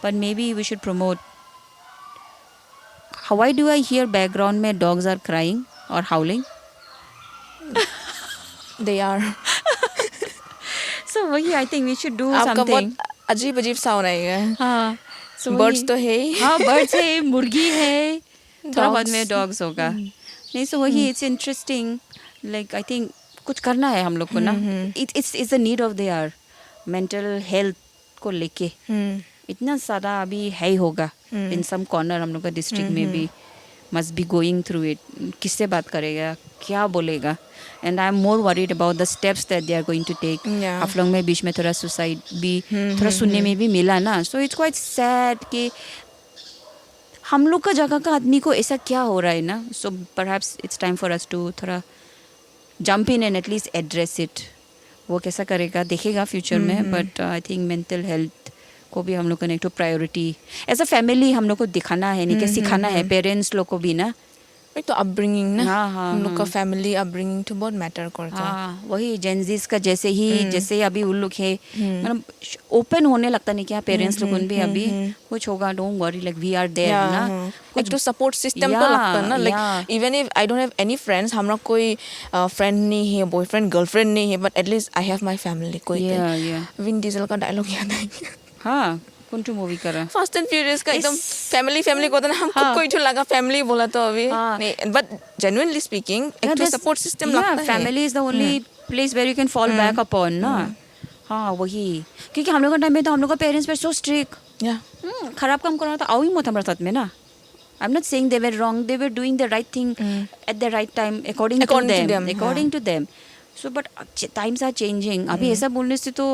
But maybe we should promote. Why do I hear background में dogs are crying or howling? They are. So वही I think we should do आपका something. बहुत अजीब साउंड आएगा. हाँ. So Birds तो है. हाँ, birds है, मुर्गी है. थोड़ा बहुत में dogs होगा. नहीं, so वही it's interesting. Like I think कुछ करना है हम लोग को ना. It's the need of their mental health को लेके. इतना सारा अभी है ही होगा. इन सम कॉर्नर हम लोग का डिस्ट्रिक्ट में भी must be going through it. किससे बात करेगा, क्या बोलेगा. And I am more worried about the steps that they are going to take. Haflong में बीच में थोड़ा सुसाइड भी थोड़ा सुनने में भी मिला ना. सो इट्स क्वाइट सैड कि हम लोग का जगह का आदमी को ऐसा क्या हो रहा है ना. So perhaps it's time for us to थोड़ा jump in and at least address it. वो कैसा करेगा देखेगा फ्यूचर में. But I think mental health को भी हम लोग को एक तो प्रायोरिटी एज अ फैमिली हम लोग को दिखाना है, नहीं क्या सिखाना है पेरेंट्स लोग को भी ना. एक तो अपब्रिंगिंग ना. हम लोग का फैमिली अपब्रिंगिंग तो बहुत मैटर करता है. हाँ, वही जेनजीज का जैसे अभी उन लोग है मतलब ओपन होने लगता नहीं क्या पेरेंट्स लोग भी अभी कुछ होगा. Don't worry, like we are there ना. एक तो सपोर्ट सिस्टम तो लगता है ना. Like even if I don't have any friends, हमरा कोई फ्रेंड नहीं है, बॉयफ्रेंड गर्लफ्रेंड नहीं है, but at least I have my family. कोई विन डीजल का डायलॉग याद है. हाँ, कौन सी मूवी कर रहा है? फास्ट एंड फ्यूरियस का एकदम फैमिली को तो ना हमको कोई तो लगा फैमिली बोला तो अभी नहीं. बट जेन्युइनली स्पीकिंग एक तो सपोर्ट सिस्टम लगता है. Family is the only place where you can fall back upon ना. हाँ वही, क्योंकि हम लोग का टाइम में तो हम लोग का पेरेंट्स वर सो स्ट्रिक्ट. खराब काम करना तो आओ ही मत हमारे साथ में ना. I'm not saying they were wrong. They were doing the right thing at the right time according to them. According to them. So, but times are changing. अभी ऐसा बोलने से तो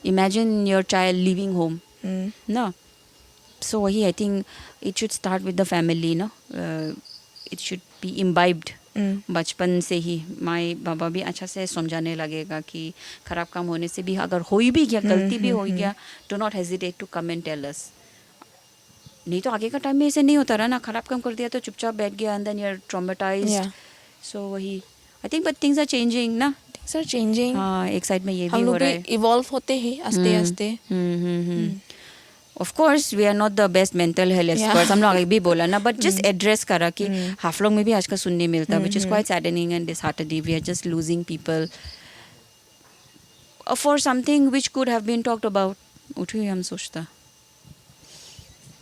imagine your child leaving home. No. So वही I think it should start with the family. No. It should be imbibed. बचपन से ही माँ बाबा भी अच्छा से समझाने लगेगा कि खराब काम होने से भी अगर हो भी गया गलती भी हो गया do not hesitate to come and tell us. नहीं तो आगे का टाइम में ऐसे नहीं होता रहा ना. खराब काम कर दिया तो चुपचाप बैठ गया and then you're traumatized. So वही I think but things are changing ना. Things are changing. हाँ एक साइड में ये भी हम हो लोग रहा है. भी evolve होते हैं आस्ते आस्ते. Of course we are not the best mental health experts. हम लोग आगे भी बोला ना but just address करा कि हाफलोंग में भी आज का सुनने मिलता which is quite saddening and disheartening. We are just losing people for something which could have been talked about. उठी हम सोचता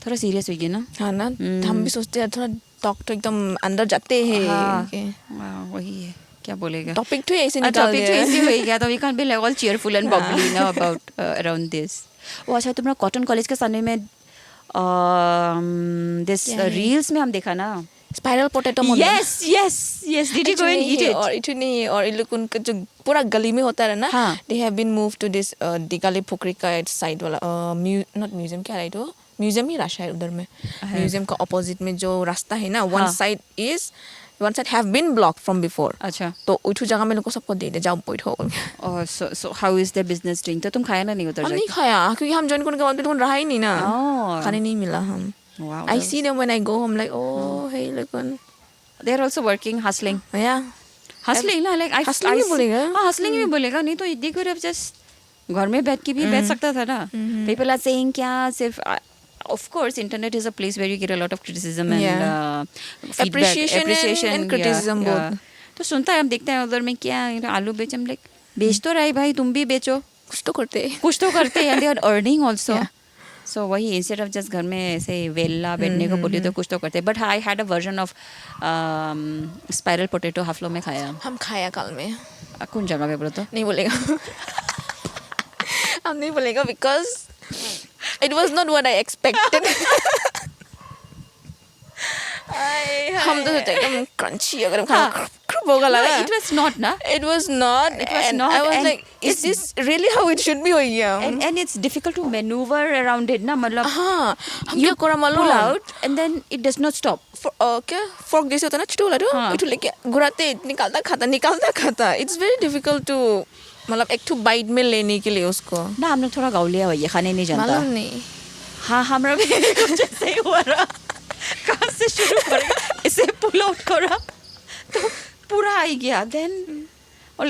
थोड़ा सीरियस हो गया ना. हाँ ना हम भी सोचते हैं थोड़ा डॉक्टर एकदम अंदर जाते हैं. हाँ वही है क्या बोलेगा. टॉपिक तो ऐसे निकाल दिया. टॉपिक तो ऐसे हो गया तो we can't be like all cheerful and bubbly now about around this. वो अच्छा तुम्हारा कॉटन कॉलेज के सामने में this reels में हम देखा ना spiral potato. yes did you go and eat it. और इट नहीं और ये लोग उनका जो पूरा गली में होता है ना they have been moved to this दिगाली पोखरी का साइड वाला not म्यूजियम क्या है तो म्यूजियम ही राशा है उधर में. म्यूजियम का ऑपोजिट में जो रास्ता है ना one side have been blocked from before. अच्छा तो उठू जगह में लोग को सबको दे दे जाओ बैठो. so how is the business doing. तो तुम खाया ना नहीं उधर हम जाके. नहीं खाया क्योंकि हम ज्वाइन करने के बाद भी रहा ही नहीं ना. खाने नहीं मिला हम. Wow, I see them when I go home like oh hey look on. They're also working hustling ना like I hustling भी बोलेगा. हाँ hustling भी बोलेगा. नहीं तो they could have just घर में बैठ के भी बैठ सकता था ना. People are saying क्या सिर्फ of course internet is a place where you get a lot of criticism and feedback, appreciation and criticism both. तो सुनता है हम देखते हैं उधर में क्या आलू बेच हम like बेच तो रहे भाई तुम भी बेचो कुछ तो करते हैं and they are earning also. So वही instead of just घर में ऐसे वेला बैठने को बोले तो कुछ तो करते. But I had a version of spiral potato हाफलों में खाया. हम खाया कल में. कौन जगह पे बोलो तो नहीं बोलेगा. हम नहीं बोलेगा because it was not what I expected. हम तो सोचते एकदम क्रंची अगर खाना क्रूप होगा लगा. It was not ना. It was not. I was like, is this really how it should be हो गया? And it's difficult to maneuver around it ना मतलब. हाँ हम क्या करा मालूम. Pull out and then it does not stop. क्या fork जैसे होता ना छोटा वाला तो इठू लेके घुराते निकालता खाता. It's very difficult to मतलब एक टू बाइट में लेने के लिए उसको ना. हम लोग थोड़ा गाँवलिया हुआ खाने नहीं जानता. मालूम नहीं. हाँ हमारा भी कुछ ऐसे ही हुआ रहा. कहाँ से शुरू करेगा इसे पुल आउट करा तो पूरा आ गया. Then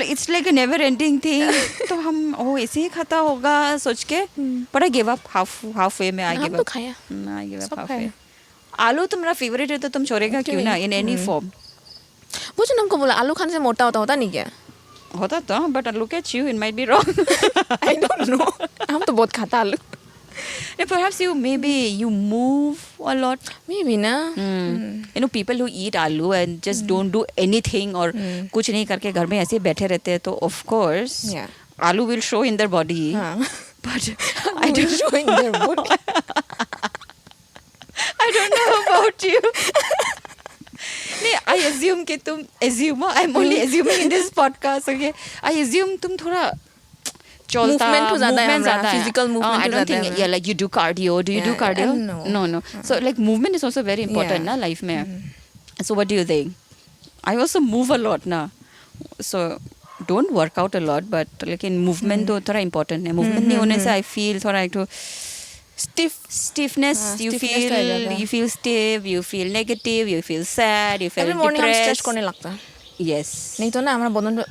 it's like a never ending thing. तो हम ऐसे ही खाता होगा सोच के but I give up half way में. I give up. I give up half way. आलू तुम्हारा फेवरेट है तो तुम छोड़ेगा क्यों ना इन एनी फॉर्म. वो जो हमको बोला आलू खाने से मोटा होता नहीं क्या. होता तो but look at you it might be wrong. I don't no. हम तो बहुत खाता आलू. Perhaps you move a lot. Maybe na. You know people who eat aloo and just don't do anything or कुछ नहीं करके घर में ऐसे बैठे रहते हैं तो of course aloo will show in their body. But I don't show in their body. I don't know about you. नहीं I assume कि तुम I'm only assuming in this podcast. Okay, I assume तुम थोड़ा movement हो जाता है physical movement. I don't think like you do cardio. Do you do cardio? No. So like movement is also very important na life में. So what do you think? I also move a lot na. So don't work out a lot but लेकिन movement तो थोड़ा important है. Movement नहीं होने से I feel थोड़ा एक तो stiffness. You feel stiff. You feel negative. You feel sad. You feel depressed. Every morning हम stretch करने लगता है. Yes. नहीं तो ना हमारा बदन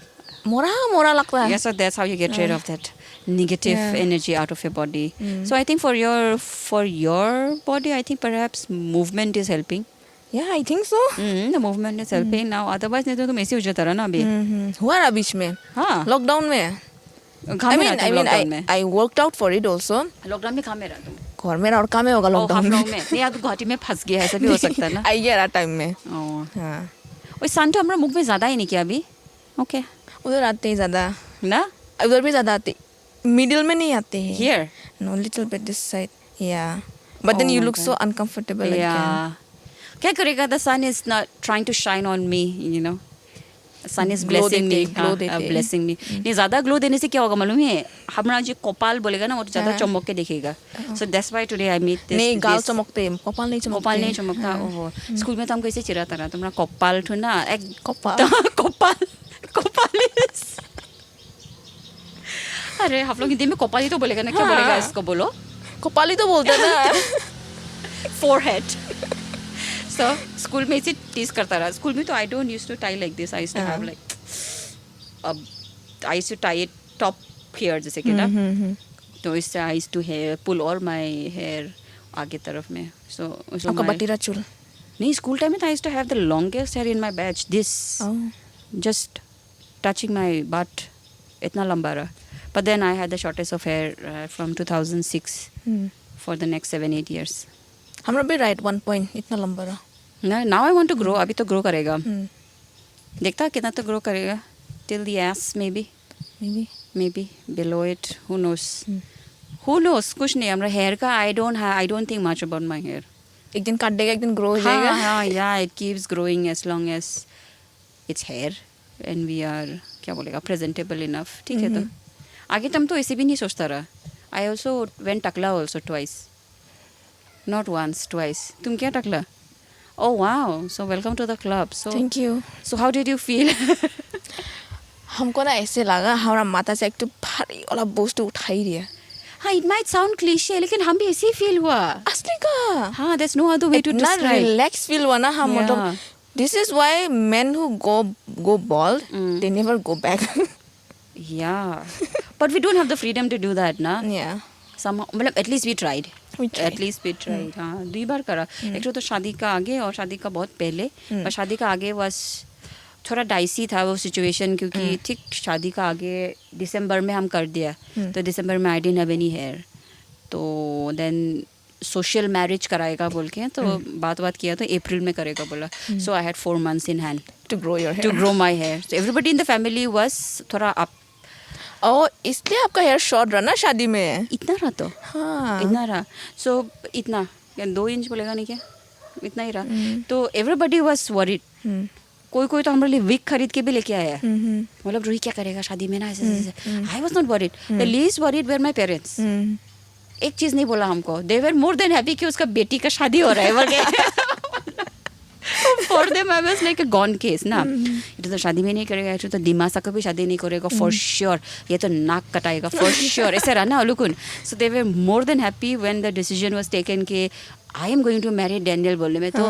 मोरा लगता है. Yes, so that's how you get rid of that negative energy out of your body. So I think for your body, I think perhaps movement is helping. Yeah, I think so. The movement is helping now. Otherwise नहीं तो तुम ऐसे हो जाता रहा ना अभी. हुआ ना बीच में. हाँ. Lockdown में. I mean, I worked out for it also. Lockdown में कहाँ में रहा तुम? घर में और कहाँ में होगा lockdown में? नहीं यार तू गुवाहाटी में फंस गया ऐसा भी हो सकता है ना? आई गया टाइम में. हाँ. वो सन तो हमारा मुख में ज़्यादा ही नहीं किया अभी. Okay. उधर आते हैं ज़्यादा. ना? उधर भी ज़्यादा आते. मिडिल में नहीं आते हैं. Here. No, little bit this side. Yeah. But then Oh you my look God. so uncomfortable again. Yeah. क्या करेगा? The sun is not trying to shine on me, you know. Sun is Glow blessing me. देते, glow देते। Blessing me. नहीं ज़्यादा glow देने से क्या होगा मालूम है? हमारा जो कपाल बोलेगा ना वो ज़्यादा चमक के दिखेगा. So that's why today I made this. नहीं गाल चमकते कपाल नहीं चमकते कपाल नहीं चमकता. ओहो. स्कूल में तो हमको ऐसे चिढ़ाता रहा. तुम्हारा कपाल ठो ना एक कपाल कपाल अरे आप लोग हिंदी में कपाल ही तो बोलेगा ना. क्या बोलेगा इसको? बोलो. कपाल ही तो बोलते ना. Forehead. So स्कूल में इसे टीज करता रहा. स्कूल में तो I don't used to tie like this. I used to have like I used to tie it top here जैसे कि ना. तो इससे I used to pull all my hair आगे तरफ में. So आपका बटीरा चूल. नहीं स्कूल टाइम में I used to have the longest hair in my batch. This just touching my butt. इतना लंबा रहा. But then I had the shortest of hair from 2006 for the next 7-8 years. हमरा भी right 1 point इतना लंबा रहा. Now I want to grow. अभी तो ग्रो करेगा. देखता कितना तो ग्रो करेगा. Till the ass maybe. Maybe below it. Who knows? Who knows? कुछ नहीं. हमरा hair का I don't think much about my hair. एक दिन काट देगा एक दिन ग्रो हो जाएगा. हाँ yeah, it keeps growing as long as it's hair and we are क्या बोलेगा presentable enough. ठीक है तो. आगे तुम तो ऐसे भी नहीं सोचता रहा. I also went टकला also twice. Not once, twice. तुम क्या टकला? Oh wow. So welcome to the club. So Thank you. So how did you feel? हमको ना ऐसे लगा हमारा माथा से एक तो भारी वाला बोझ तो उठा ही दिया. हाँ, it might sound cliche लेकिन हम भी ऐसे ही फील हुआ. असली का. हाँ, there's no other way to इतना describe. relax feel हुआ ना हम Yeah. मतलब. This is why men who go bald, they never go back. Yeah. But we don't have the freedom to do that, ना? Yeah. Somehow, मतलब at least we tried. We tried. At least we tried. हाँ, 2 बार करा. एक तो शादी का आगे और शादी का बहुत पहले. पर शादी का आगे was थोड़ा डाइसी था वो सिचुएशन क्योंकि ठीक शादी का आगे दिसंबर में हम कर दिया. तो दिसंबर में I didn't have any hair. तो then सोशल मैरिज कराएगा बोल के तो बात किया तो अप्रैल में करेगा बोला. So I had 4 months in hand To grow your hair. to grow my hair. So everybody in the family was थोड़ा up. और इसलिए आपका हेयर शॉर्ट रहा ना शादी में. इतना रहा तो. हाँ. इतना रहा. So इतना 2 इंच बोलेगा नहीं क्या इतना ही रहा. तो everybody was worried. कोई तो हमारे लिए विग खरीद के भी लेके आया. मतलब रूही क्या करेगा शादी में ना ऐसे. I was not worried. The least worried were my parents. एक चीज नहीं बोला हमको. They were more than happy कि उसका बेटी का शादी हो रहा है बोल. For them I was like a gone case ना. ये तो शादी में नहीं करेगा. ये तो दिमासा को भी शादी नहीं करेगा for sure. ये तो नाक कटाएगा for sure. ऐसे रहा ना अलुकुन. So they were more than happy when the decision was taken कि I am going to marry Daniel बोलने में तो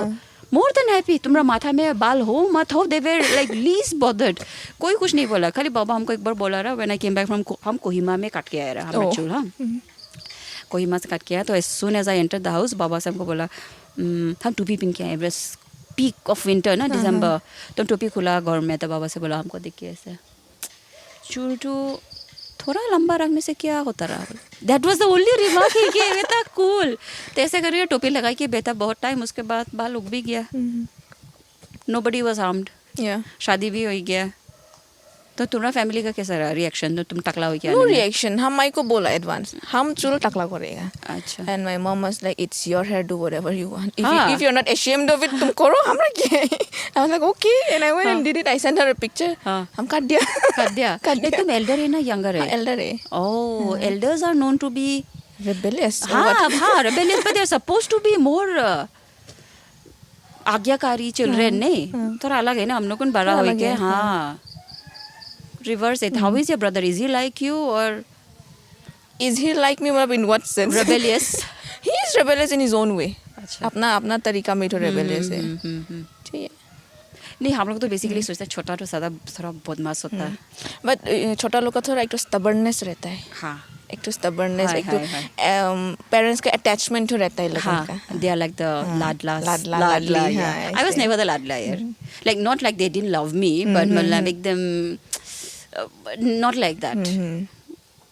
more than happy. तुम्हारा माथा में बाल हो मत हो. They were like least bothered. कोई कुछ नहीं बोला. खाली बाबा हमको एक बार बोला रहा when I came back from हम कोहिमा में काट के आया रहा हमारा चूल. हाँ कोहिमा से काट के आया तो as soon as I entered the house बाबा से हमको बोला हम टोपी पहन के आए. बस पीक ऑफ विंटर ना दिसंबर. तो टोपी खुला घर में तो बाबा से बोला हमको देख के ऐसे चूल टू थोड़ा लंबा रखने से क्या होता रहा. That was the only remark कि बेटा कूल. तो ऐसे करके टोपी लगाई के बेटा बहुत टाइम उसके बाद बाल उग भी गया. Nobody was harmed. Yeah. शादी भी हो गया. तो तुम्हारा फैमिली का कैसा रहा रिएक्शन? तो तुम टकला हो क्या? No reaction. हम माई को बोला एडवांस हम चूल टकला करेगा. अच्छा. And my mom was like, it's your hair, do whatever you want. हाँ. If you're not ashamed of it, तुम करो हमरा क्या है. I was like, okay. And I went and did it. I sent her a picture. हाँ. हम काट दिया. कर दिया. कर दिया. तुम एल्डर है ना यंगर है? Elder है. Oh, elders are known to be Rebellious. हाँ rebellious, but they're supposed to be more आज्ञाकारी चिल्ड्रेन नहीं. थोड़ा अलग है ना हम लोग को बड़ा हो गया. हाँ reverse it. How is your brother? Is he like you or Is he like me? मतलब in what sense? rebellious? He is rebellious in his own way. अच्छा. अपना तरीका में तो rebellious है. ठीक है. नहीं हम लोग तो बेसिकली सोचते हैं छोटा तो ज़्यादा थोड़ा बदमाश होता है. But छोटा लोग का थोड़ा एक तो stubbornness रहता है. हाँ एक तो stubbornness, हाय, एक तो हाय, parents का attachment तो रहता है लोगों का. हाँ they are like the ladlas. Ladla, yeah. हाँ, I was ऐसे. never the ladla यार. Like not like they didn't love me but मतलब एकदम not like that.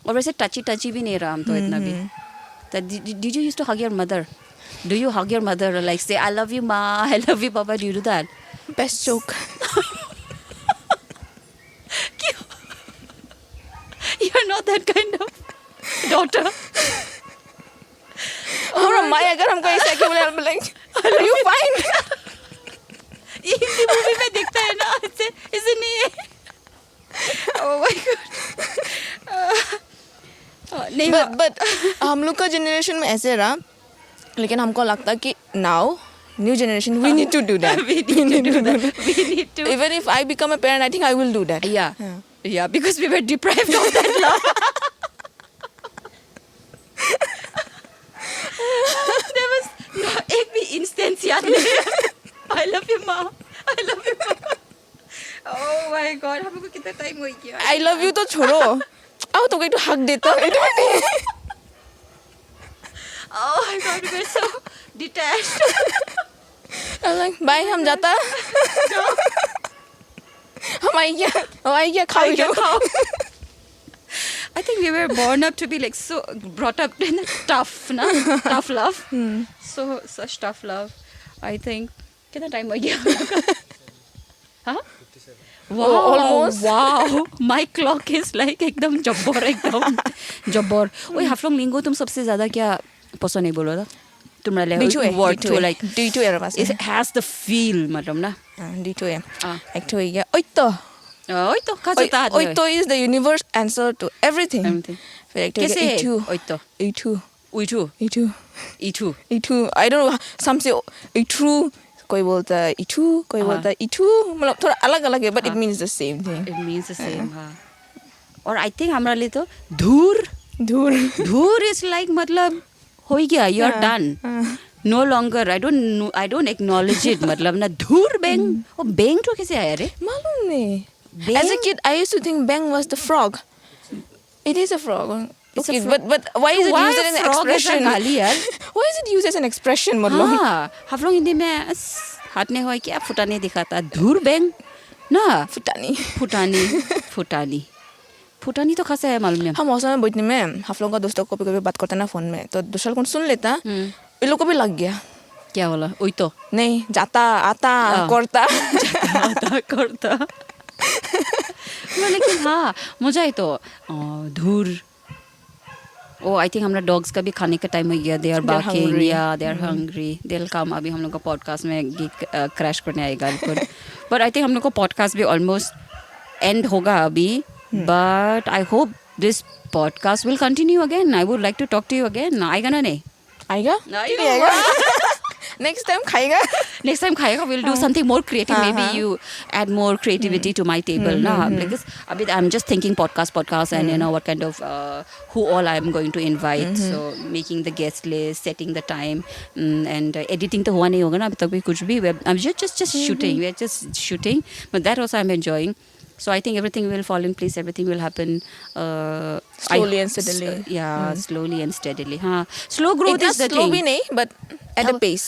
और वैसे टची भी नहीं रहा हम तो इतना भी. Did you used to hug your mother? Do you hug your mother or like say I love you ma, I love you papa? Do you do that? Best joke. You're not that kind of daughter. हमारा माई अगर हमको ऐसा कि बोले like are you fine Hindi movie में दिखता है ना ऐसे ऐसे नहीं है ओह माय गॉड नहीं बट हम लोग का जनरेशन में ऐसे रहा लेकिन हमको लगता कि now new generation we need to do that we need to even if I become a parent I think I will do that yeah because we were deprived of that love there was एक भी instance याद नहीं I love you mom oh my god हम लोग को कितना time हो गया I love you तो छोड़ो आओ तो एक हक देता oh my god we were so detached I'm like bye हम जाता हम आई क्या खाओ I think we were born up to be like so brought up in tough love so such tough love I think कितना time हो गया हाँ wow almost wow my clock is like एकदम जब्बर ओए हाफलोंग लिंगो तुम सबसे ज्यादा क्या पसंद है बोलो था तुम्हारे लिए word to like D2 era pas it has the feel मतलब ना D2 है एक तो ये ओइतो is the universe answer to everything फिर एक तो कैसे E2 I don't know some say E2 कोई बोलता है E2 कोई बोलता है E2 मतलब थोड़ा अलग है but it means the same thing it means the same हाँ और I think हमारे लिए तो धूर is like मतलब हो गया you are done no longer I don't acknowledge it मतलब ना धूर बैंग और बैंग तो कैसे आया रे मालूम नहीं as a kid I used to think bang was the frog it is a frog okay but why is it used as an expression why is it used as an expression मतलब हाँ हम लोग हिंदी में हाथनेहोई क्या फुटाने दिखाता धूर bang ना फुटानी तो खासा है मालूम नहीं हम मौसम में बैठने में हम लोग का दोस्तों को कभी बात करते ना फोन में तो दूसरा कौन सुन लेता इन लोग को भी लग गया क्या बोला ओई तो नहीं जाता आता करता लेकिन हाँ मजा है तो धूर ओ आई थिंक हमारा डॉग्स का भी खाने का टाइम हो गया दे आर बार्किंग या they are hungry they will come अभी हम लोग का पॉडकास्ट में क्रैश करने आएगा बट आई थिंक हम लोग का पॉडकास्ट भी ऑलमोस्ट एंड होगा अभी but I hope this podcast will continue again I would like to talk to you again आएगा ना नहीं आएगा next time खाएगा we'll do something more creative maybe you add more creativity to my table because I'm just thinking podcast and you know what kind of who all I'm going to invite so making the guest list setting the time and editing तो हुआ नहीं होगा ना अभी तक भी कुछ भी I'm just shooting we're just shooting but that also I'm enjoying so I think everything will fall in place everything will happen slowly and steadily slowly and steadily slow growth is the thing slow भी नहीं but at a pace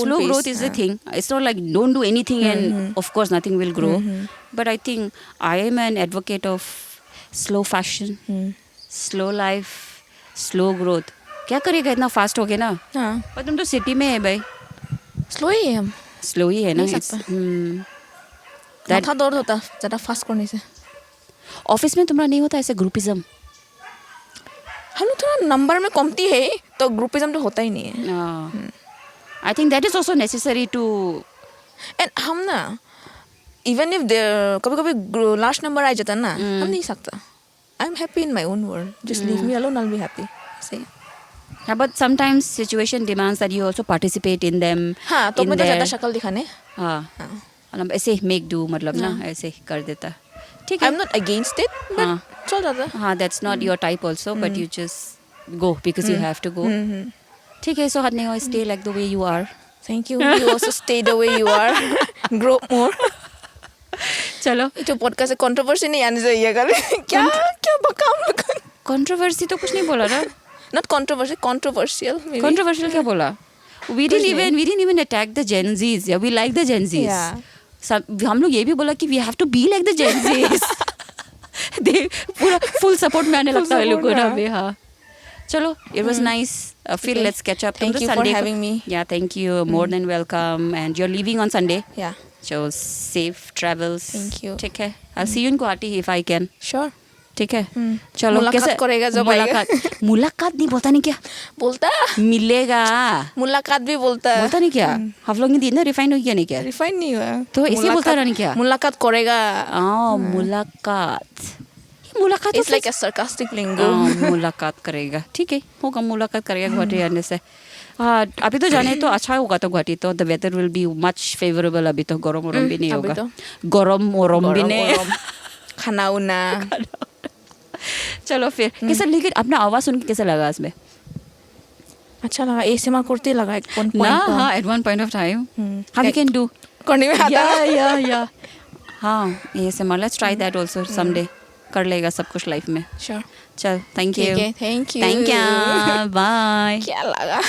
slow growth is the thing it's not like don't do anything and of course nothing will grow but I think I am an advocate of slow fashion slow life slow growth क्या करेगा इतना fast हो गया ना पर तुम तो city में है भाई स्लो ही है हम स्लो ही है ना माथा दर्द होता ज़्यादा फास्ट करने से ऑफिस में तुम्हारा नहीं होता ऐसे ग्रुपिज्म हम लोग थोड़ा नंबर में कमती है तो ग्रुपिज्म तो होता ही नहीं है I think that is also necessary to and हम ना even if there कभी लास्ट नंबर आ जाता ना हम नहीं सकता I'm happy in my own world just leave me alone I'll be happy say but sometimes situation demands that you also participate in them हाँ तो मैं तो ज़्यादा शक्ल दिखाने मतलब ऐसे make do मतलब ना ऐसे कर देता ठीक है I'm not against it but चल जाता that's not your type also but you just go because you have to go ठीक है so Hatneihoi stay like the way you are thank you you also stay the way you are grow more चलो जो podcast से controversy नहीं आने चाहिए क्या बका हम लोग कंट्रोवर्सी तो कुछ नहीं बोला ना not controversial क्या बोला we didn't even attack the Gen Zs we like the Gen Zs हम लोग ये भी बोला कि we have to be like the Gen Zs they पूरा full support में आने लगता है लोगों ना भी हाँ चलो it was nice Phil let's catch up thank you for having me thank you more than welcome and you're leaving on Sunday so safe travels thank you take care I'll see you in Guwahati if I can sure ठीक है चलो मुलाकात कैसे करेगा जब मुलाकात नहीं बोलता नहीं क्या बोलता मिलेगा मुलाकात भी बोलता बोलता नहीं क्या हम लोग हिंदी इतना रिफाइन हो गया नहीं क्या रिफाइन नहीं हुआ तो इसे बोलता रहा नहीं क्या मुलाकात करेगा मुलाकात it's like a sarcastic lingo मुलाकात करेगा ठीक है होगा मुलाकात करेगा गुवाहाटी आने से अभी तो जाने तो अच्छा होगा तो गुवाहाटी तो the weather will be much favourable अभी तो गरम वरम भी नहीं होगा गरम वरम भी नहीं खाना उना चलो फिर कैसा लेकिन अपना आवाज सुन के कैसा लगा इसमें अच्छा लगा ASMR करते लगा एक पॉइंट ना हाँ at one point of time how we can do करने में आता है या हाँ ASMR let's try that also someday कर लेगा सब कुछ लाइफ में श्योर चल thank you thank you bye क्या लगा